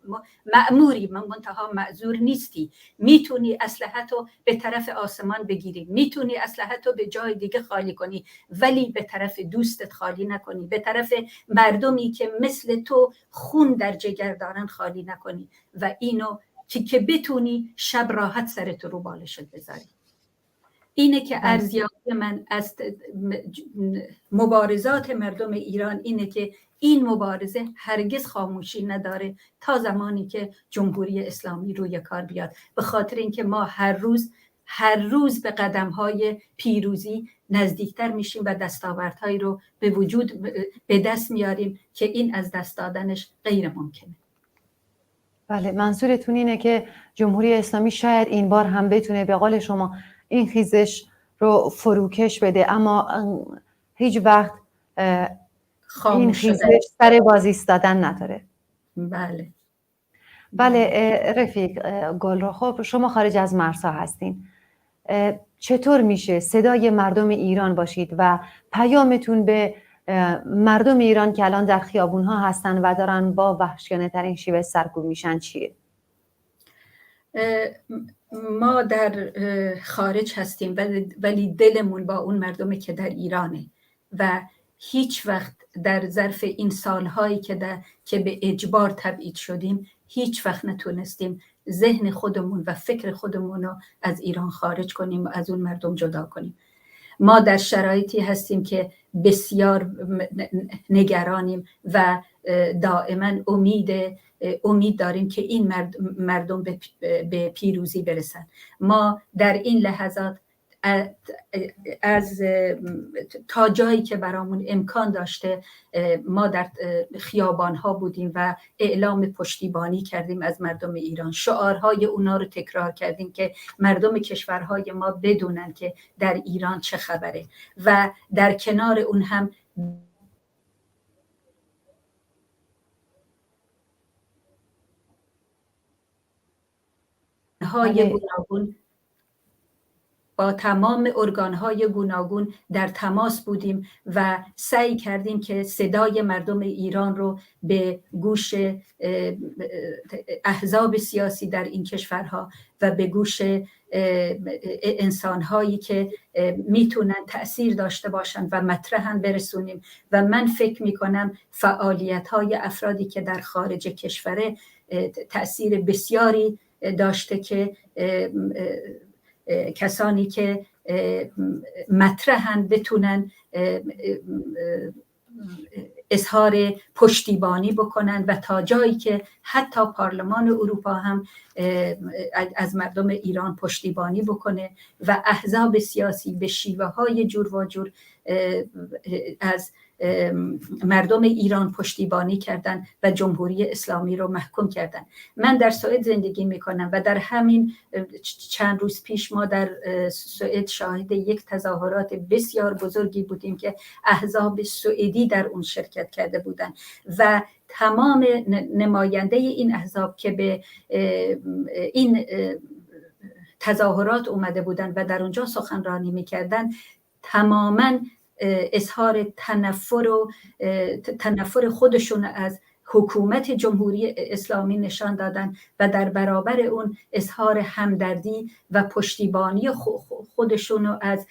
مأموری، منتها معذور نیستی. میتونی اسلحه‌تو به طرف آسمان بگیری، میتونی اسلحه‌تو به جای دیگه خالی کنی، ولی به طرف دوستت خالی نکنی، به طرف مردمی که مثل تو خون در جگر دارن خالی نکنی و اینو که بتونی شب راحت سرت رو بالشت بذاری. اینه که ارزیابی من از مبارزات مردم ایران اینه که این مبارزه هرگز خاموشی نداره تا زمانی که جمهوری اسلامی روی کار بیاد، به خاطر اینکه ما هر روز به قدم‌های پیروزی نزدیکتر میشیم و دستاوردهایی رو به وجود به دست میاریم که این از دست دادنش غیر ممکنه. بله، منظورتون اینه که جمهوری اسلامی شاید این بار هم بتونه به قول شما این خیزش رو فروکش بده، اما هیچ وقت این خیزش سر باز ایستادن نداره. بله رفیق گلرخ، خب شما خارج از مرزها هستین، چطور میشه صدای مردم ایران باشید و پیامتون به مردم ایران که الان در خیابونها هستن و دارن با وحشیانه ترین شیوه سرکوب میشن چیه؟ ما در خارج هستیم ولی دلمون با اون مردمی که در ایرانه و هیچ وقت در ظرف این سالهایی که به اجبار تبعید شدیم هیچ وقت نتونستیم ذهن خودمون و فکر خودمون رو از ایران خارج کنیم و از اون مردم جدا کنیم. ما در شرایطی هستیم که بسیار نگرانیم و دائما امید داریم که این مردم به پیروزی برسن. ما در این لحظات از تا جایی که برامون امکان داشته ما در خیابان‌ها بودیم و اعلام پشتیبانی کردیم از مردم ایران. شعارهای اونا رو تکرار کردیم که مردم کشورهای ما بدونن که در ایران چه خبره و در کنار اون هم با تمام ارگان‌های گوناگون در تماس بودیم و سعی کردیم که صدای مردم ایران رو به گوش احزاب سیاسی در این کشورها و به گوش انسان‌هایی که میتونن تأثیر داشته باشن و مطرحاً برسونیم. و من فکر میکنم فعالیت‌های افرادی که در خارج کشوره تأثیر بسیاری داشته که کسانی که مطرحن بتونن اظهار پشتیبانی بکنن و تا جایی که حتی پارلمان اروپا هم از مردم ایران پشتیبانی بکنه و احزاب سیاسی به شیوه های جور و جور از مردم ایران پشتیبانی کردن و جمهوری اسلامی رو محکوم کردن. من در سوئد زندگی میکنم و در همین چند روز پیش ما در سوئد شاهد یک تظاهرات بسیار بزرگی بودیم که احزاب سوئدی در اون شرکت کرده بودن و تمام نماینده این احزاب که به این تظاهرات اومده بودن و در اونجا سخنرانی میکردن تماماً اظهار تنفر خودشون از حکومت جمهوری اسلامی نشان دادن و در برابر اون اظهار همدردی و پشتیبانی خودشون از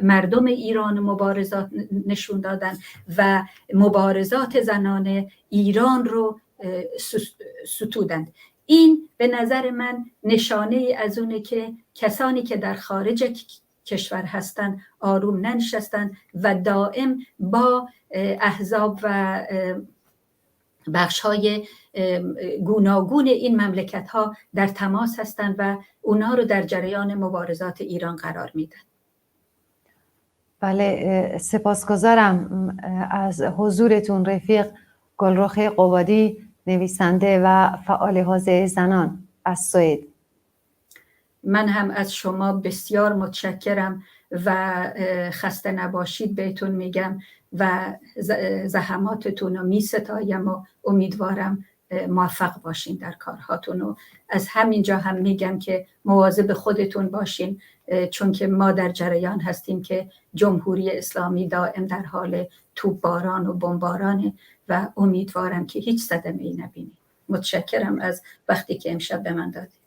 مردم ایران مبارزات نشون دادن و مبارزات زنان ایران رو ستودند. این به نظر من نشانه ای از اونه که کسانی که در خارج کشور هستن آروم ننشستن و دائم با احزاب و بخش‌های گوناگون این مملکت‌ها در تماس هستند و اونا رو در جریان مبارزات ایران قرار میدن. بله، سپاسگزارم از حضورتون رفیق گلرخ قبادی، نویسنده و فعال حوزه زنان از سوئد. من هم از شما بسیار متشکرم و خسته نباشید بهتون میگم و زحماتتون رو میستایم و امیدوارم موفق باشین در کارهاتون و از همینجا هم میگم که مواظب خودتون باشین چون که ما در جریان هستیم که جمهوری اسلامی دائم در حال توپباران و بمبارانه و امیدوارم که هیچ صدمه‌ای نبینیم. متشکرم از وقتی که امشب به من دادید.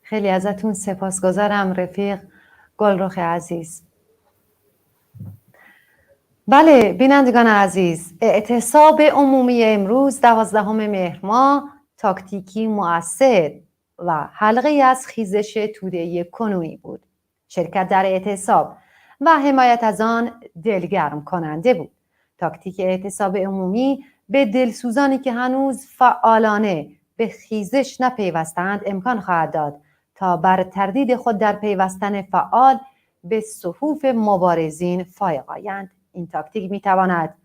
خیلی ازتون سپاسگزارم رفیق گلرخ عزیز. بله بینندگان عزیز، اعتصاب عمومی امروز 12 مهر ماه تاکتیکی مؤثر و حلقه‌ای از خیزش توده کنونی بود. شرکت در اعتصاب و حمایت از آن دلگرم کننده بود. تاکتیک اعتصاب عمومی به دلسوزانی که هنوز فعالانه به خیزش نپیوستند امکان خواهد داد تا بر تردید خود در پیوستن فعال به صفوف مبارزین فائق آیند. این تاکتیک میتواند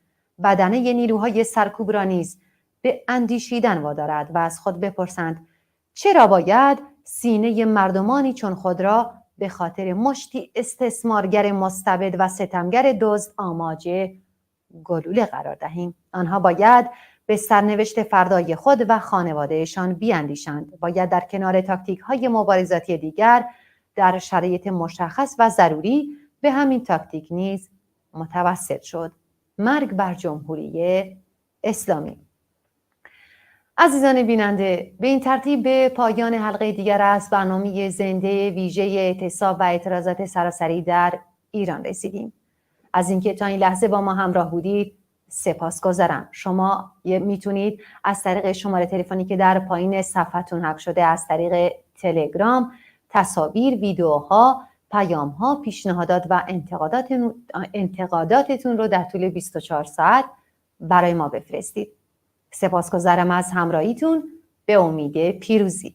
بدنه نیروهای سرکوب را نیز به اندیشیدن وادارد و از خود بپرسند چرا باید سینه مردمانی چون خود را به خاطر مشتی استثمارگر مستبد و ستمگر دزد آماج گلوله قرار دهیم. آنها باید به سرنوشت فردای خود و خانوادهشان بیاندیشند. باید در کنار تاکتیک‌های مبارزاتی دیگر در شرایط مشخص و ضروری به همین تاکتیک نیز متوسل شد. مرگ بر جمهوری اسلامی. عزیزان بیننده، به این ترتیب به پایان حلقه دیگر از برنامه زنده ویژه اعتصاب و اعتراضات سراسری در ایران رسیدیم. از اینکه تا این لحظه با ما همراه بودید سپاسگزارم. شما میتونید از طریق شماره تلفنی که در پایین صفحتون حک شده از طریق تلگرام تصاویر، ویدیوها پیام ها، پیشنهادات و انتقاداتتون رو در طول 24 ساعت برای ما بفرستید. سپاسگزارم از همراهیتون. به امید پیروزی.